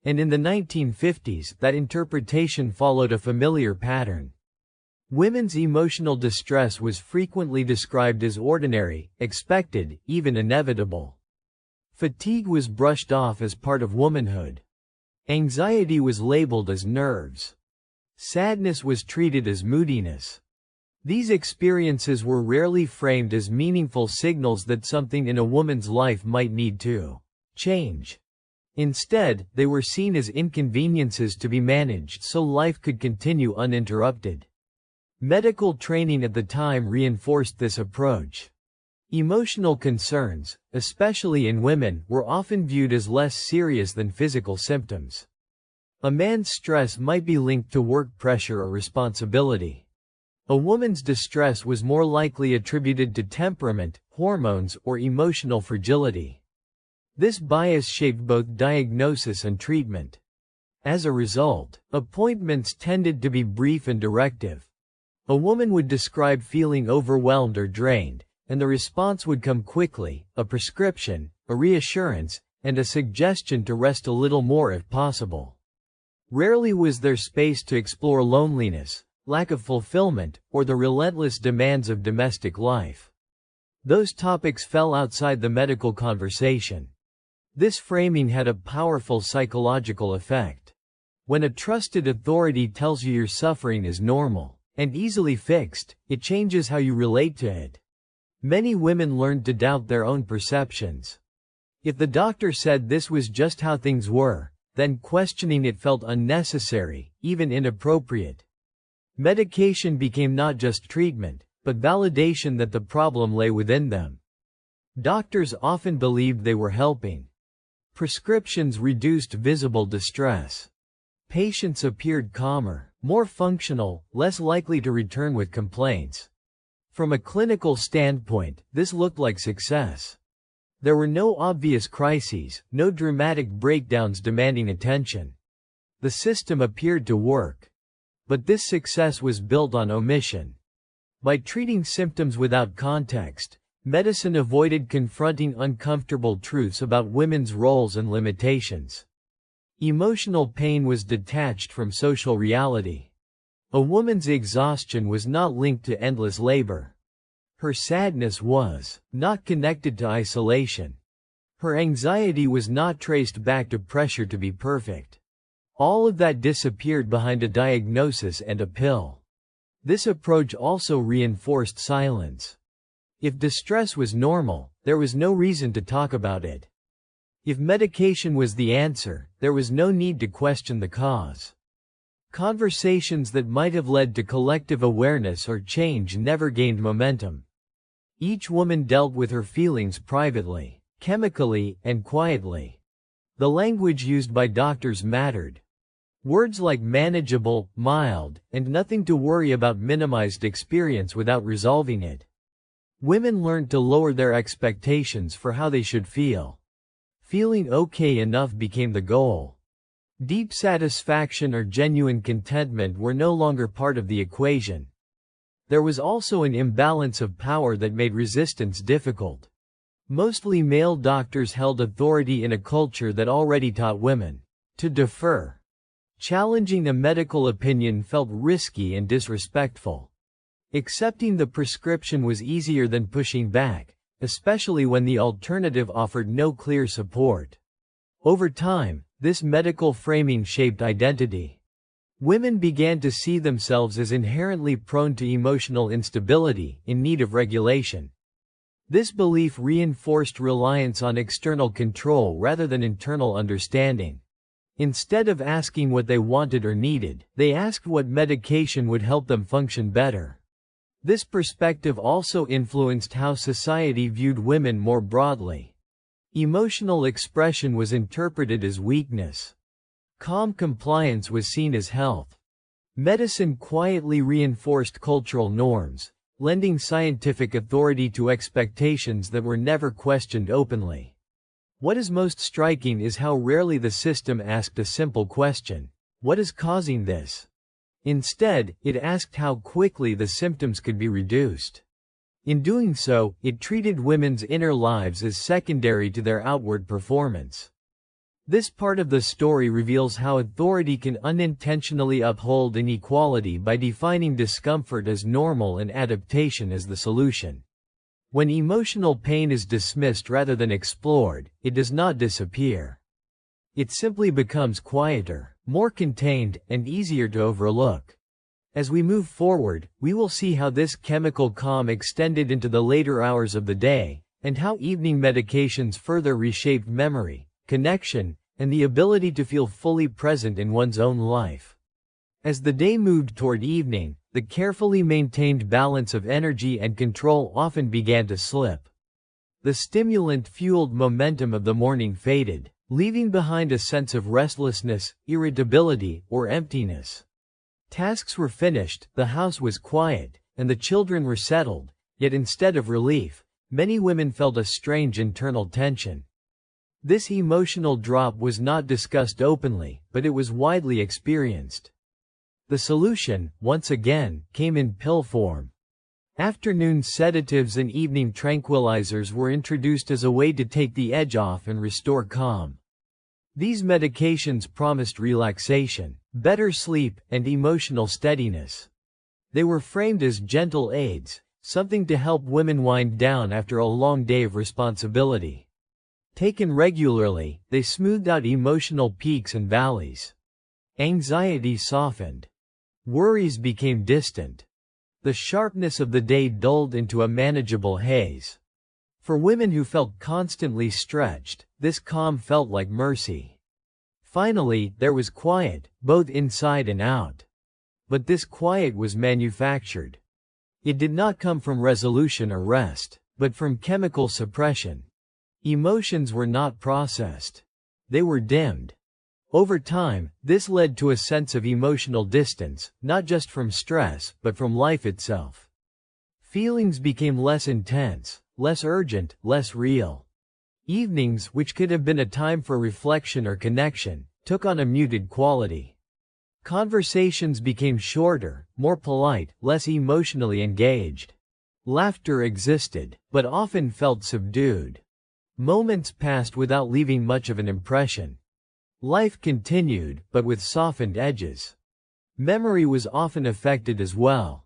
And in the 1950s, that interpretation followed a familiar pattern. Women's emotional distress was frequently described as ordinary, expected, even inevitable. Fatigue was brushed off as part of womanhood. Anxiety was labeled as nerves. Sadness was treated as moodiness. These experiences were rarely framed as meaningful signals that something in a woman's life might need to change. Instead, they were seen as inconveniences to be managed so life could continue uninterrupted. Medical training at the time reinforced this approach. Emotional concerns, especially in women, were often viewed as less serious than physical symptoms. A man's stress might be linked to work pressure or responsibility. A woman's distress was more likely attributed to temperament, hormones, or emotional fragility. This bias shaped both diagnosis and treatment. As a result, appointments tended to be brief and directive. A woman would describe feeling overwhelmed or drained, and the response would come quickly: a prescription, a reassurance, and a suggestion to rest a little more if possible. Rarely was there space to explore loneliness, lack of fulfillment, or the relentless demands of domestic life. Those topics fell outside the medical conversation. This framing had a powerful psychological effect. When a trusted authority tells you your suffering is normal and easily fixed, it changes how you relate to it. Many women learned to doubt their own perceptions. If the doctor said this was just how things were, then questioning it felt unnecessary, even inappropriate. Medication became not just treatment, but validation that the problem lay within them. Doctors often believed they were helping. Prescriptions reduced visible distress. Patients appeared calmer, more functional, less likely to return with complaints. From a clinical standpoint, this looked like success. There were no obvious crises, no dramatic breakdowns demanding attention. The system appeared to work. But this success was built on omission. By treating symptoms without context, medicine avoided confronting uncomfortable truths about women's roles and limitations. Emotional pain was detached from social reality. A woman's exhaustion was not linked to endless labor. Her sadness was not connected to isolation. Her anxiety was not traced back to pressure to be perfect. All of that disappeared behind a diagnosis and a pill. This approach also reinforced silence. If distress was normal, there was no reason to talk about it. If medication was the answer, there was no need to question the cause. Conversations that might have led to collective awareness or change never gained momentum. Each woman dealt with her feelings privately, chemically, and quietly. The language used by doctors mattered. Words like manageable, mild, and nothing to worry about minimized experience without resolving it. Women learned to lower their expectations for how they should feel. Feeling okay enough became the goal. Deep satisfaction or genuine contentment were no longer part of the equation. There was also an imbalance of power that made resistance difficult. Mostly male doctors held authority in a culture that already taught women to defer. Challenging a medical opinion felt risky and disrespectful. Accepting the prescription was easier than pushing back, especially when the alternative offered no clear support. Over time, this medical framing shaped identity. Women began to see themselves as inherently prone to emotional instability, in need of regulation. This belief reinforced reliance on external control rather than internal understanding. Instead of asking what they wanted or needed, they asked what medication would help them function better. This perspective also influenced how society viewed women more broadly. Emotional expression was interpreted as weakness. Calm compliance was seen as health. Medicine quietly reinforced cultural norms, lending scientific authority to expectations that were never questioned openly. What is most striking is how rarely the system asked a simple question: what is causing this? Instead, it asked how quickly the symptoms could be reduced. In doing so, it treated women's inner lives as secondary to their outward performance. This part of the story reveals how authority can unintentionally uphold inequality by defining discomfort as normal and adaptation as the solution. When emotional pain is dismissed rather than explored, it does not disappear. It simply becomes quieter, more contained, and easier to overlook. As we move forward, we will see how this chemical calm extended into the later hours of the day, and how evening medications further reshaped memory, connection, and the ability to feel fully present in one's own life. As the day moved toward evening, the carefully maintained balance of energy and control often began to slip. The stimulant-fueled momentum of the morning faded, leaving behind a sense of restlessness, irritability, or emptiness. Tasks were finished, the house was quiet, and the children were settled, yet instead of relief, many women felt a strange internal tension. This emotional drop was not discussed openly, but it was widely experienced. The solution, once again, came in pill form. Afternoon sedatives and evening tranquilizers were introduced as a way to take the edge off and restore calm. These medications promised relaxation, better sleep, and emotional steadiness. They were framed as gentle aids, something to help women wind down after a long day of responsibility. Taken regularly, they smoothed out emotional peaks and valleys. Anxiety softened. Worries became distant. The sharpness of the day dulled into a manageable haze. For women who felt constantly stretched, this calm felt like mercy. Finally, there was quiet, both inside and out. But this quiet was manufactured. It did not come from resolution or rest, but from chemical suppression. Emotions were not processed. They were dimmed. Over time, this led to a sense of emotional distance, not just from stress, but from life itself. Feelings became less intense, less urgent, less real. Evenings, which could have been a time for reflection or connection, took on a muted quality. Conversations became shorter, more polite, less emotionally engaged. Laughter existed, but often felt subdued. Moments passed without leaving much of an impression. Life continued, but with softened edges. Memory was often affected as well.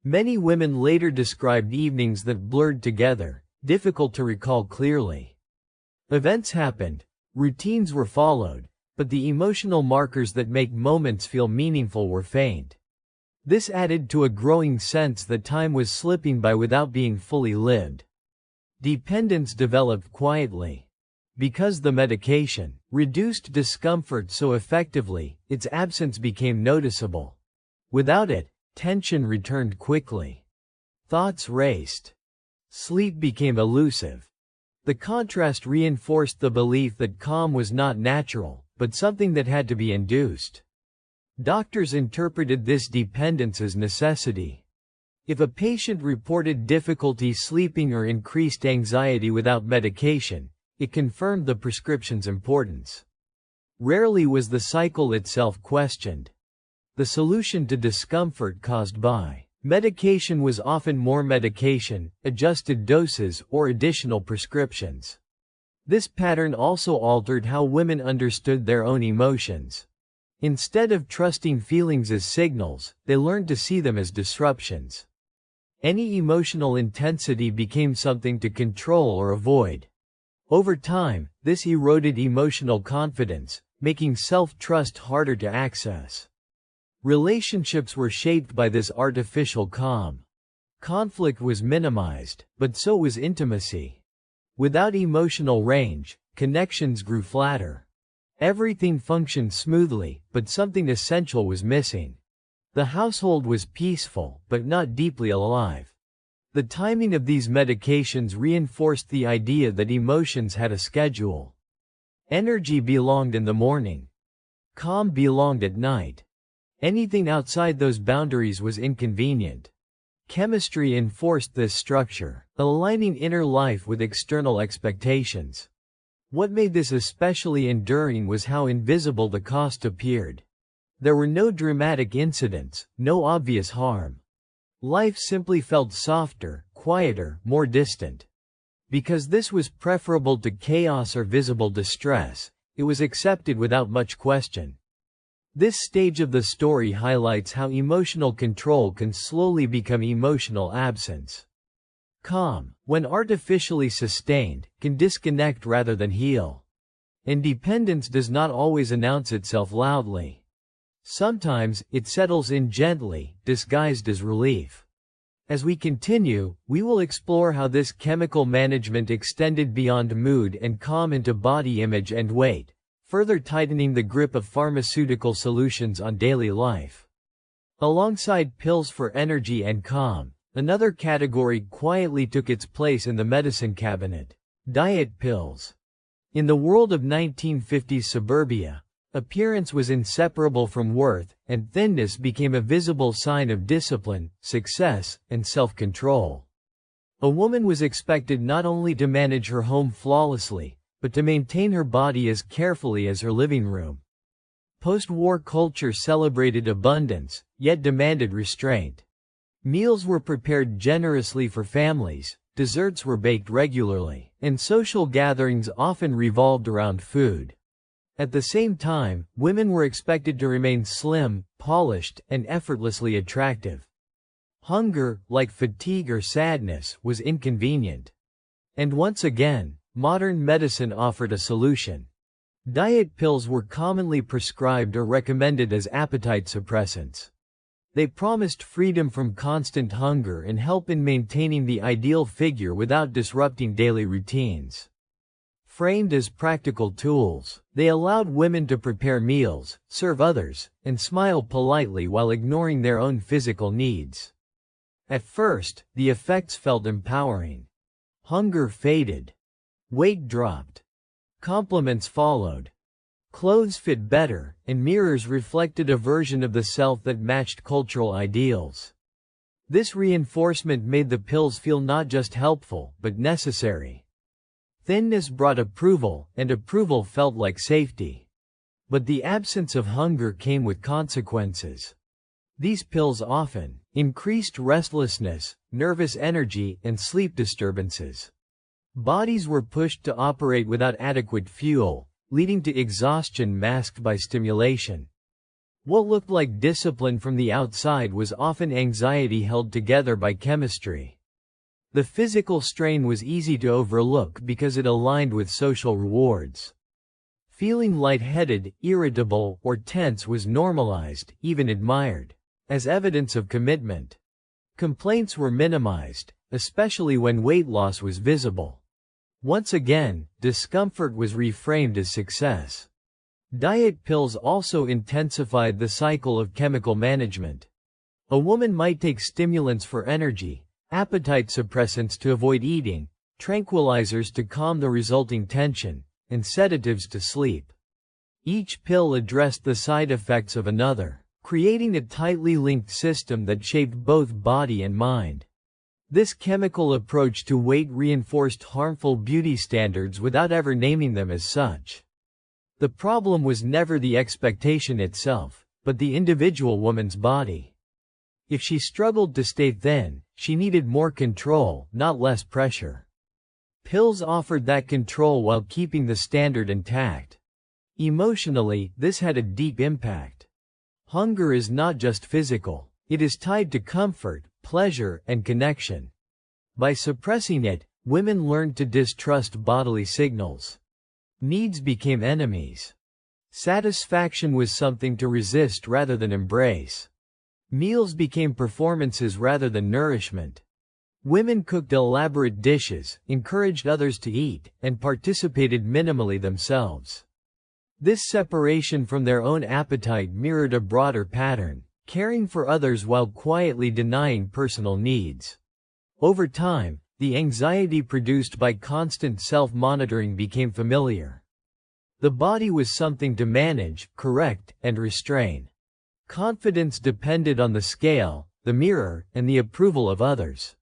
Many women later described evenings that blurred together, difficult to recall clearly. Events happened, routines were followed, but the emotional markers that make moments feel meaningful were faint. This added to a growing sense that time was slipping by without being fully lived. Dependence developed quietly. Because the medication reduced discomfort so effectively, its absence became noticeable. Without it, tension returned quickly. Thoughts raced. Sleep became elusive. The contrast reinforced the belief that calm was not natural, but something that had to be induced. Doctors interpreted this dependence as necessity. If a patient reported difficulty sleeping or increased anxiety without medication, it confirmed the prescription's importance. Rarely was the cycle itself questioned. The solution to discomfort caused by medication was often more medication, adjusted doses, or additional prescriptions. This pattern also altered how women understood their own emotions. Instead of trusting feelings as signals, they learned to see them as disruptions. Any emotional intensity became something to control or avoid. Over time, this eroded emotional confidence, making self-trust harder to access. Relationships were shaped by this artificial calm. Conflict was minimized, but so was intimacy. Without emotional range, connections grew flatter. Everything functioned smoothly, but something essential was missing. The household was peaceful, but not deeply alive. The timing of these medications reinforced the idea that emotions had a schedule. Energy belonged in the morning. Calm belonged at night. Anything outside those boundaries was inconvenient. Chemistry enforced this structure, aligning inner life with external expectations. What made this especially enduring was how invisible the cost appeared. There were no dramatic incidents, no obvious harm. Life simply felt softer, quieter, more distant. Because this was preferable to chaos or visible distress, it was accepted without much question. This stage of the story highlights how emotional control can slowly become emotional absence. Calm, when artificially sustained, can disconnect rather than heal. Independence does not always announce itself loudly. Sometimes, it settles in gently, disguised as relief. As we continue, we will explore how this chemical management extended beyond mood and calm into body image and weight, further tightening the grip of pharmaceutical solutions on daily life. Alongside pills for energy and calm, another category quietly took its place in the medicine cabinet: diet pills. In the world of 1950s suburbia, appearance was inseparable from worth, and thinness became a visible sign of discipline, success, and self-control. A woman was expected not only to manage her home flawlessly, but to maintain her body as carefully as her living room. Post-war culture celebrated abundance, yet demanded restraint. Meals were prepared generously for families, desserts were baked regularly, and social gatherings often revolved around food. At the same time, women were expected to remain slim, polished, and effortlessly attractive. Hunger, like fatigue or sadness, was inconvenient. And once again, modern medicine offered a solution. Diet pills were commonly prescribed or recommended as appetite suppressants. They promised freedom from constant hunger and help in maintaining the ideal figure without disrupting daily routines. Framed as practical tools, they allowed women to prepare meals, serve others, and smile politely while ignoring their own physical needs. At first, the effects felt empowering. Hunger faded. Weight dropped. Compliments followed. Clothes fit better, and mirrors reflected a version of the self that matched cultural ideals. This reinforcement made the pills feel not just helpful, but necessary. Thinness brought approval, and approval felt like safety. But the absence of hunger came with consequences. These pills often increased restlessness, nervous energy, and sleep disturbances. Bodies were pushed to operate without adequate fuel, leading to exhaustion masked by stimulation. What looked like discipline from the outside was often anxiety held together by chemistry. The physical strain was easy to overlook because it aligned with social rewards. Feeling lightheaded, irritable, or tense was normalized, even admired, as evidence of commitment. Complaints were minimized, especially when weight loss was visible. Once again, discomfort was reframed as success. Diet pills also intensified the cycle of chemical management. A woman might take stimulants for energy, appetite suppressants to avoid eating, tranquilizers to calm the resulting tension, and sedatives to sleep. Each pill addressed the side effects of another, creating a tightly linked system that shaped both body and mind. This chemical approach to weight reinforced harmful beauty standards without ever naming them as such. The problem was never the expectation itself, but the individual woman's body. If she struggled to stay thin, she needed more control, not less pressure. Pills offered that control while keeping the standard intact. Emotionally, this had a deep impact. Hunger is not just physical, it is tied to comfort, pleasure, and connection. By suppressing it, women learned to distrust bodily signals. Needs became enemies. Satisfaction was something to resist rather than embrace. Meals became performances rather than nourishment. Women cooked elaborate dishes, encouraged others to eat, and participated minimally themselves. This separation from their own appetite mirrored a broader pattern, caring for others while quietly denying personal needs. Over time, the anxiety produced by constant self-monitoring became familiar. The body was something to manage, correct, and restrain. Confidence depended on the scale, the mirror, and the approval of others.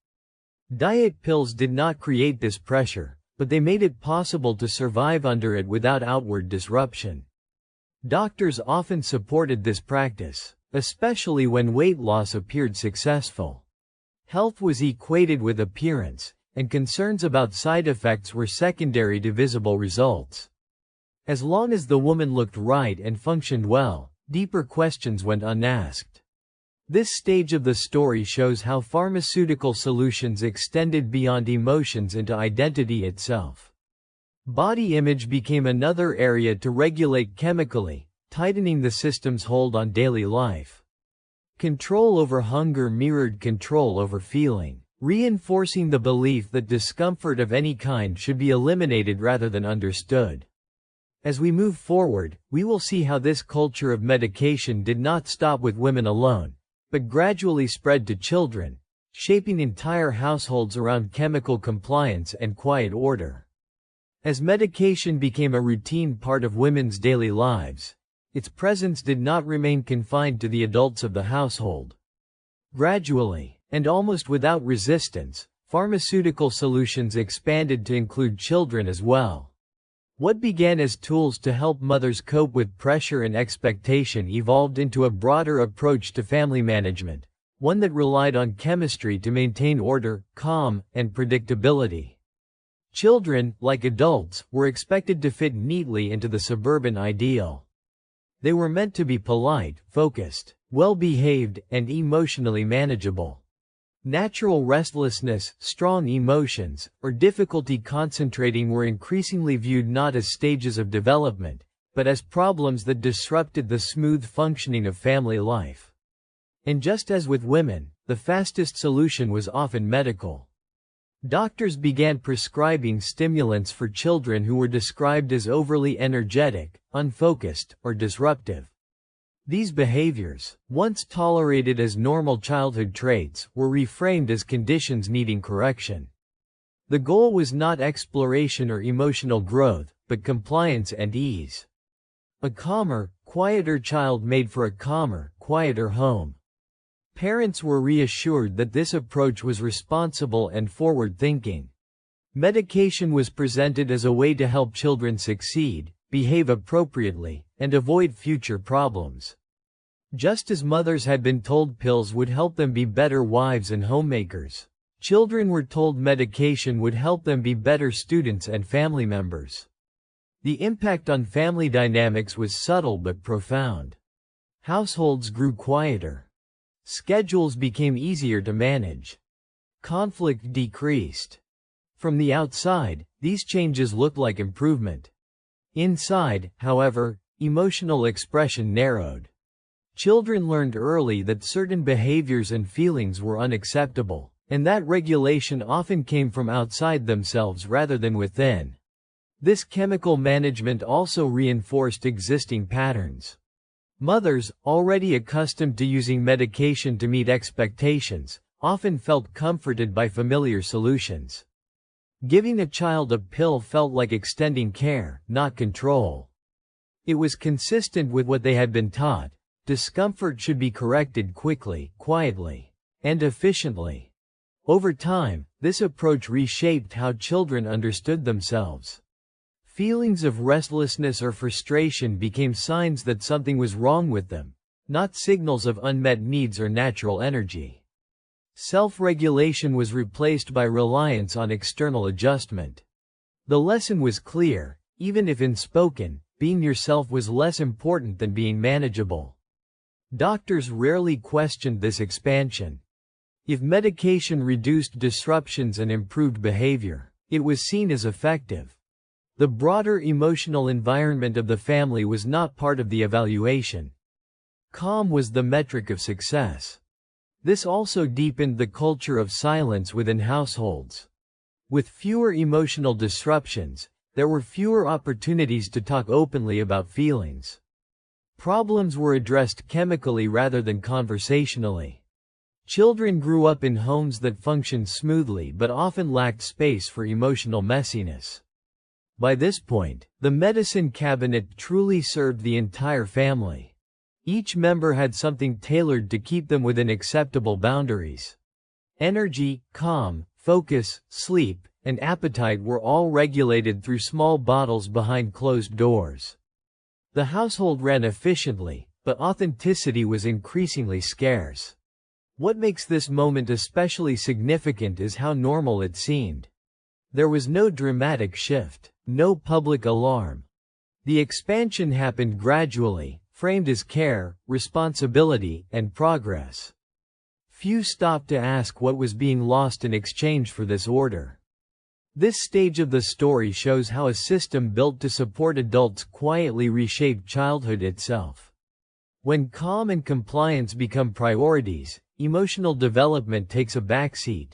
Diet pills did not create this pressure, but they made it possible to survive under it without outward disruption. Doctors often supported this practice, especially when weight loss appeared successful. Health was equated with appearance, and concerns about side effects were secondary to visible results. As long as the woman looked right and functioned well, deeper questions went unasked. This stage of the story shows how pharmaceutical solutions extended beyond emotions into identity itself. Body image became another area to regulate chemically, tightening the system's hold on daily life. Control over hunger mirrored control over feeling, reinforcing the belief that discomfort of any kind should be eliminated rather than understood. As we move forward, we will see how this culture of medication did not stop with women alone, but gradually spread to children, shaping entire households around chemical compliance and quiet order. As medication became a routine part of women's daily lives, its presence did not remain confined to the adults of the household. Gradually, and almost without resistance, pharmaceutical solutions expanded to include children as well. What began as tools to help mothers cope with pressure and expectation evolved into a broader approach to family management, one that relied on chemistry to maintain order, calm, and predictability. Children, like adults, were expected to fit neatly into the suburban ideal. They were meant to be polite, focused, well-behaved, and emotionally manageable. Natural restlessness, strong emotions, or difficulty concentrating were increasingly viewed not as stages of development, but as problems that disrupted the smooth functioning of family life. And just as with women, the fastest solution was often medical. Doctors began prescribing stimulants for children who were described as overly energetic, unfocused, or disruptive. These behaviors, once tolerated as normal childhood traits, were reframed as conditions needing correction. The goal was not exploration or emotional growth, but compliance and ease. A calmer, quieter child made for a calmer, quieter home. Parents were reassured that this approach was responsible and forward-thinking. Medication was presented as a way to help children succeed, behave appropriately, and avoid future problems. Just as mothers had been told pills would help them be better wives and homemakers, children were told medication would help them be better students and family members. The impact on family dynamics was subtle but profound. Households grew quieter. Schedules became easier to manage. Conflict decreased. From the outside, these changes looked like improvement. Inside, however, emotional expression narrowed. Children learned early that certain behaviors and feelings were unacceptable, and that regulation often came from outside themselves rather than within. This chemical management also reinforced existing patterns. Mothers, already accustomed to using medication to meet expectations, often felt comforted by familiar solutions. Giving a child a pill felt like extending care, not control. It was consistent with what they had been taught. Discomfort should be corrected quickly, quietly, and efficiently. Over time, this approach reshaped how children understood themselves. Feelings of restlessness or frustration became signs that something was wrong with them, not signals of unmet needs or natural energy. Self-regulation was replaced by reliance on external adjustment. The lesson was clear: even if unspoken, being yourself was less important than being manageable. Doctors rarely questioned this expansion. If medication reduced disruptions and improved behavior, it was seen as effective. The broader emotional environment of the family was not part of the evaluation. Calm was the metric of success. This also deepened the culture of silence within households. With fewer emotional disruptions, there were fewer opportunities to talk openly about feelings. Problems were addressed chemically rather than conversationally. Children grew up in homes that functioned smoothly but often lacked space for emotional messiness. By this point, the medicine cabinet truly served the entire family. Each member had something tailored to keep them within acceptable boundaries. Energy, calm, focus, sleep, and appetite were all regulated through small bottles behind closed doors. The household ran efficiently, but authenticity was increasingly scarce. What makes this moment especially significant is how normal it seemed. There was no dramatic shift. No public alarm. The expansion happened gradually, framed as care, responsibility, and progress. Few stopped to ask what was being lost in exchange for this order. This stage of the story shows how a system built to support adults quietly reshaped childhood itself. When calm and compliance become priorities, emotional development takes a backseat.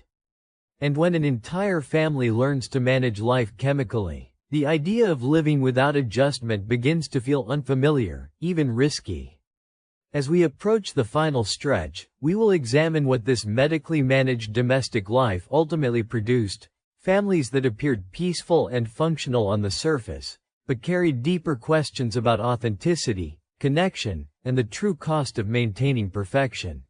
And when an entire family learns to manage life chemically, the idea of living without adjustment begins to feel unfamiliar, even risky. As we approach the final stretch, we will examine what this medically managed domestic life ultimately produced: families that appeared peaceful and functional on the surface, but carried deeper questions about authenticity, connection, and the true cost of maintaining perfection.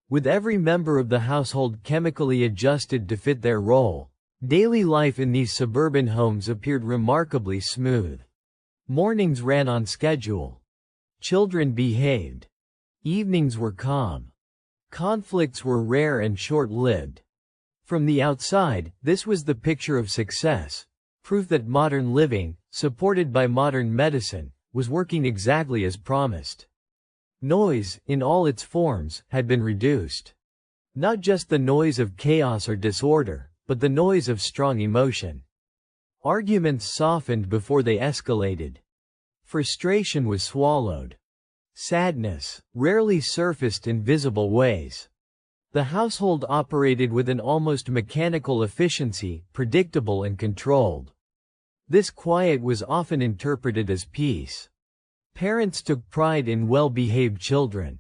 With every member of the household chemically adjusted to fit their role, daily life in these suburban homes appeared remarkably smooth. Mornings ran on schedule. Children behaved. Evenings were calm. Conflicts were rare and short-lived. From the outside, this was the picture of success, proof that modern living, supported by modern medicine, was working exactly as promised. Noise, in all its forms, had been reduced. Not just the noise of chaos or disorder, but the noise of strong emotion. Arguments softened before they escalated. Frustration was swallowed. Sadness rarely surfaced in visible ways. The household operated with an almost mechanical efficiency, predictable and controlled. This quiet was often interpreted as peace. Parents took pride in well-behaved children.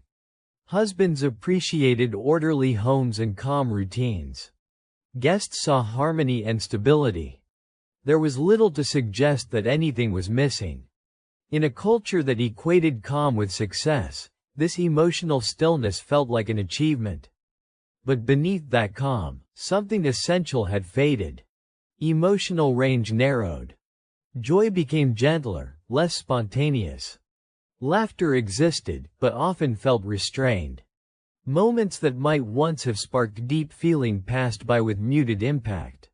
Husbands appreciated orderly homes and calm routines. Guests saw harmony and stability. There was little to suggest that anything was missing. In a culture that equated calm with success, this emotional stillness felt like an achievement. But beneath that calm, something essential had faded. Emotional range narrowed. Joy became gentler, less spontaneous. Laughter existed, but often felt restrained. Moments that might once have sparked deep feeling passed by with muted impact.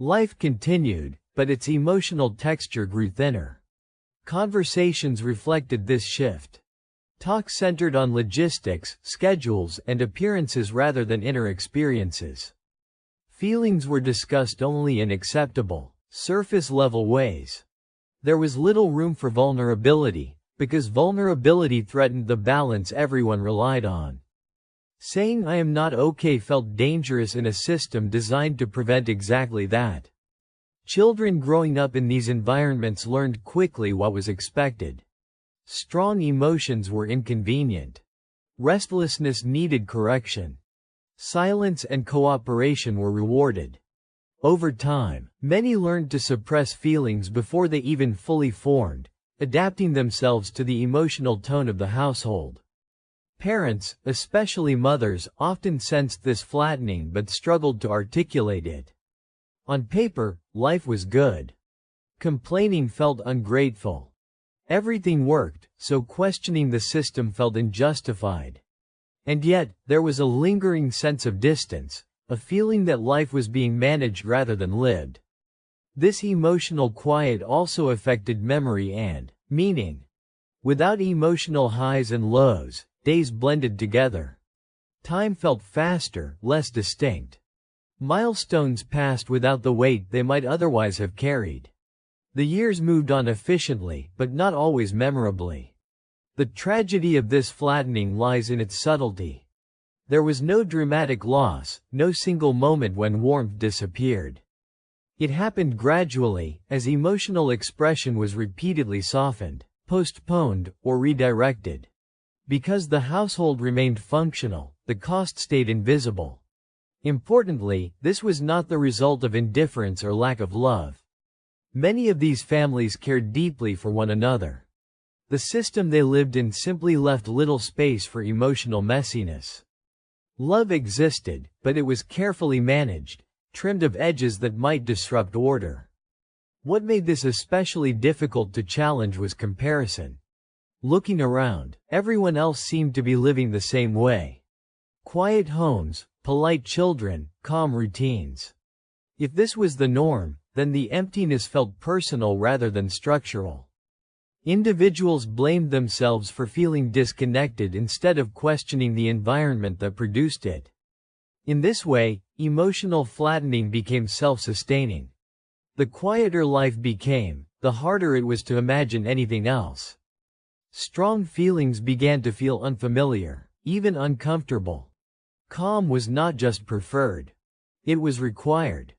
Life continued, but its emotional texture grew thinner. Conversations reflected this shift. Talk centered on logistics, schedules, and appearances rather than inner experiences. Feelings were discussed only in acceptable, surface-level ways. There was little room for vulnerability, because vulnerability threatened the balance everyone relied on. Saying "I am not okay" felt dangerous in a system designed to prevent exactly that. Children growing up in these environments learned quickly what was expected. Strong emotions were inconvenient. Restlessness needed correction. Silence and cooperation were rewarded. Over time, many learned to suppress feelings before they even fully formed, adapting themselves to the emotional tone of the household. Parents, especially mothers, often sensed this flattening but struggled to articulate it. On paper, life was good. Complaining felt ungrateful. Everything worked, so questioning the system felt unjustified. And yet, there was a lingering sense of distance, a feeling that life was being managed rather than lived. This emotional quiet also affected memory and meaning. Without emotional highs and lows, days blended together. Time felt faster, less distinct. Milestones passed without the weight they might otherwise have carried. The years moved on efficiently, but not always memorably. The tragedy of this flattening lies in its subtlety. There was no dramatic loss, no single moment when warmth disappeared. It happened gradually, as emotional expression was repeatedly softened, postponed, or redirected. Because the household remained functional, the cost stayed invisible. Importantly, this was not the result of indifference or lack of love. Many of these families cared deeply for one another. The system they lived in simply left little space for emotional messiness. Love existed, but it was carefully managed, trimmed of edges that might disrupt order. What made this especially difficult to challenge was comparison. Looking around, everyone else seemed to be living the same way. Quiet homes, polite children, calm routines. If this was the norm, then the emptiness felt personal rather than structural. Individuals blamed themselves for feeling disconnected instead of questioning the environment that produced it. In this way, emotional flattening became self-sustaining. The quieter life became, the harder it was to imagine anything else. Strong feelings began to feel unfamiliar, even uncomfortable. Calm was not just preferred. It was required.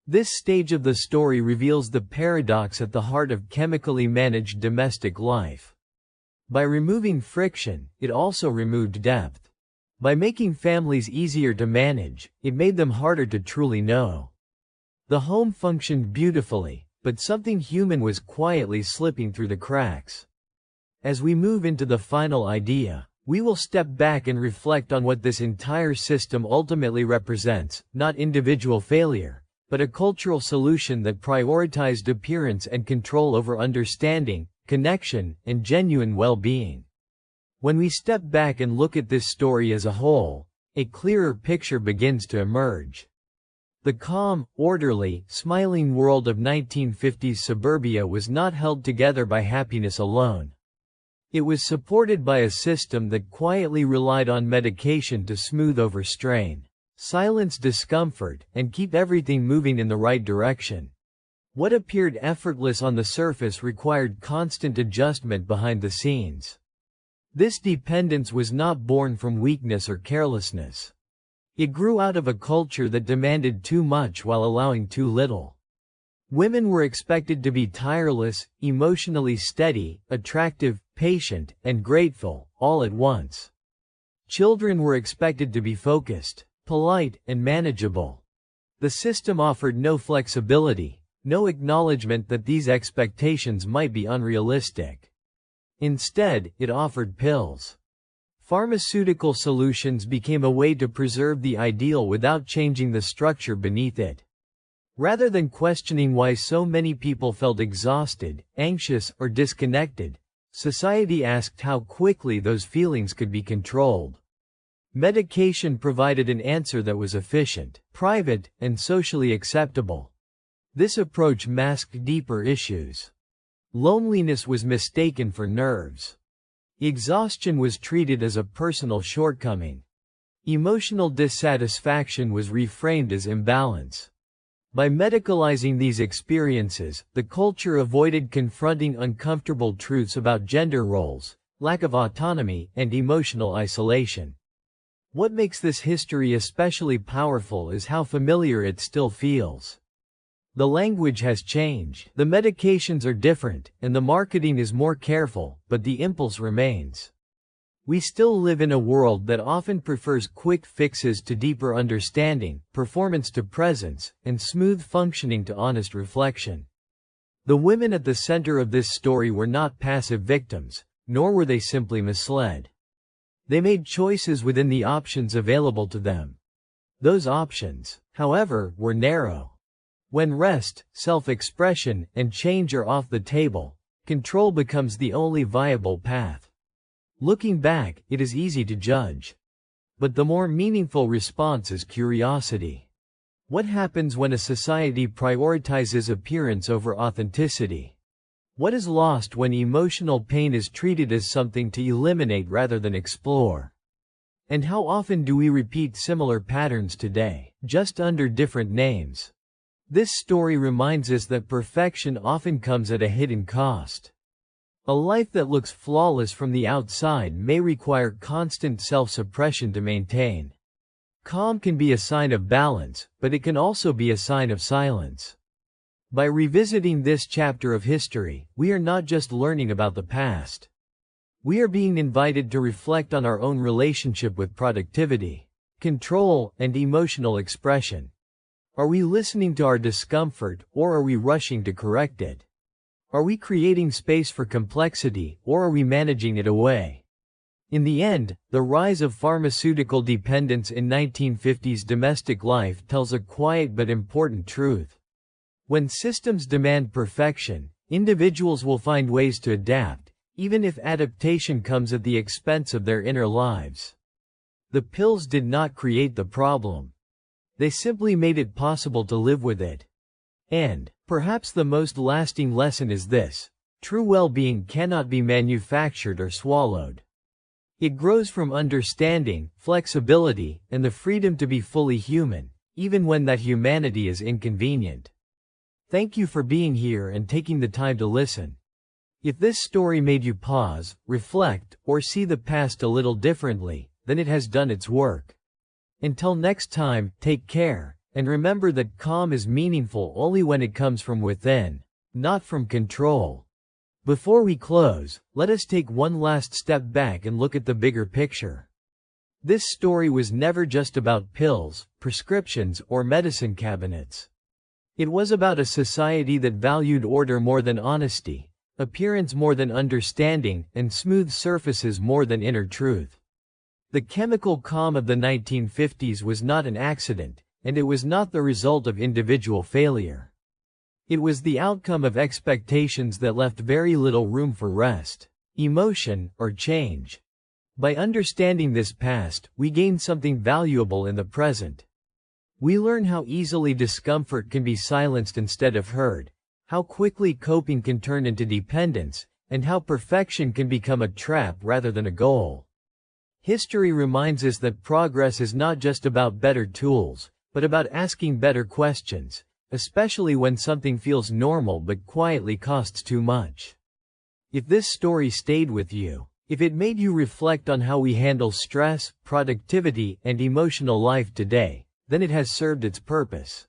This stage of the story reveals the paradox at the heart of chemically managed domestic life. By removing friction, it also removed depth. By making families easier to manage, it made them harder to truly know. The home functioned beautifully, but something human was quietly slipping through the cracks. As we move into the final idea, we will step back and reflect on what this entire system ultimately represents, not individual failure, but a cultural solution that prioritized appearance and control over understanding, connection, and genuine well-being. When we step back and look at this story as a whole, a clearer picture begins to emerge. The calm, orderly, smiling world of 1950s suburbia was not held together by happiness alone. It was supported by a system that quietly relied on medication to smooth over strain, silence discomfort, and keep everything moving in the right direction. What appeared effortless on the surface required constant adjustment behind the scenes. This dependence was not born from weakness or carelessness. It grew out of a culture that demanded too much while allowing too little. Women were expected to be tireless, emotionally steady, attractive, patient, and grateful, all at once. Children were expected to be focused, polite, and manageable. The system offered no flexibility, no acknowledgement that these expectations might be unrealistic. Instead, it offered pills. Pharmaceutical solutions became a way to preserve the ideal without changing the structure beneath it. Rather than questioning why so many people felt exhausted, anxious, or disconnected, society asked how quickly those feelings could be controlled. Medication provided an answer that was efficient, private, and socially acceptable. This approach masked deeper issues. Loneliness was mistaken for nerves. Exhaustion was treated as a personal shortcoming. Emotional dissatisfaction was reframed as imbalance. By medicalizing these experiences, the culture avoided confronting uncomfortable truths about gender roles, lack of autonomy, and emotional isolation. What makes this history especially powerful is how familiar it still feels. The language has changed, the medications are different, and the marketing is more careful, but the impulse remains. We still live in a world that often prefers quick fixes to deeper understanding, performance to presence, and smooth functioning to honest reflection. The women at the center of this story were not passive victims, nor were they simply misled. They made choices within the options available to them. Those options, however, were narrow. When rest, self-expression, and change are off the table, control becomes the only viable path. Looking back, it is easy to judge. But the more meaningful response is curiosity. What happens when a society prioritizes appearance over authenticity? What is lost when emotional pain is treated as something to eliminate rather than explore? And how often do we repeat similar patterns today, just under different names? This story reminds us that perfection often comes at a hidden cost. A life that looks flawless from the outside may require constant self-suppression to maintain. Calm can be a sign of balance, but it can also be a sign of silence. By revisiting this chapter of history, we are not just learning about the past. We are being invited to reflect on our own relationship with productivity, control, and emotional expression. Are we listening to our discomfort, or are we rushing to correct it? Are we creating space for complexity, or are we managing it away? In the end, the rise of pharmaceutical dependence in 1950s domestic life tells a quiet but important truth. When systems demand perfection, individuals will find ways to adapt, even if adaptation comes at the expense of their inner lives. The pills did not create the problem. They simply made it possible to live with it. And, perhaps the most lasting lesson is this: true well-being cannot be manufactured or swallowed. It grows from understanding, flexibility, and the freedom to be fully human, even when that humanity is inconvenient. Thank you for being here and taking the time to listen. If this story made you pause, reflect, or see the past a little differently, then it has done its work. Until next time, take care. And remember that calm is meaningful only when it comes from within, not from control. Before we close, let us take one last step back and look at the bigger picture. This story was never just about pills, prescriptions, or medicine cabinets. It was about a society that valued order more than honesty, appearance more than understanding, and smooth surfaces more than inner truth. The chemical calm of the 1950s was not an accident. And it was not the result of individual failure. It was the outcome of expectations that left very little room for rest, emotion, or change. By understanding this past, we gain something valuable in the present. We learn how easily discomfort can be silenced instead of heard, how quickly coping can turn into dependence, and how perfection can become a trap rather than a goal. History reminds us that progress is not just about better tools, but about asking better questions, especially when something feels normal but quietly costs too much. If this story stayed with you, if it made you reflect on how we handle stress, productivity, and emotional life today, then it has served its purpose.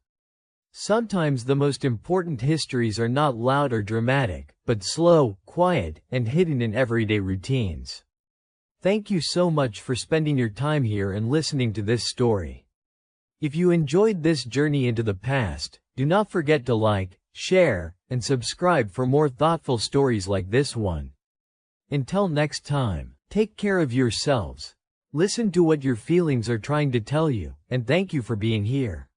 Sometimes the most important histories are not loud or dramatic, but slow, quiet, and hidden in everyday routines. Thank you so much for spending your time here and listening to this story. If you enjoyed this journey into the past, do not forget to like, share, and subscribe for more thoughtful stories like this one. Until next time, take care of yourselves. Listen to what your feelings are trying to tell you, and thank you for being here.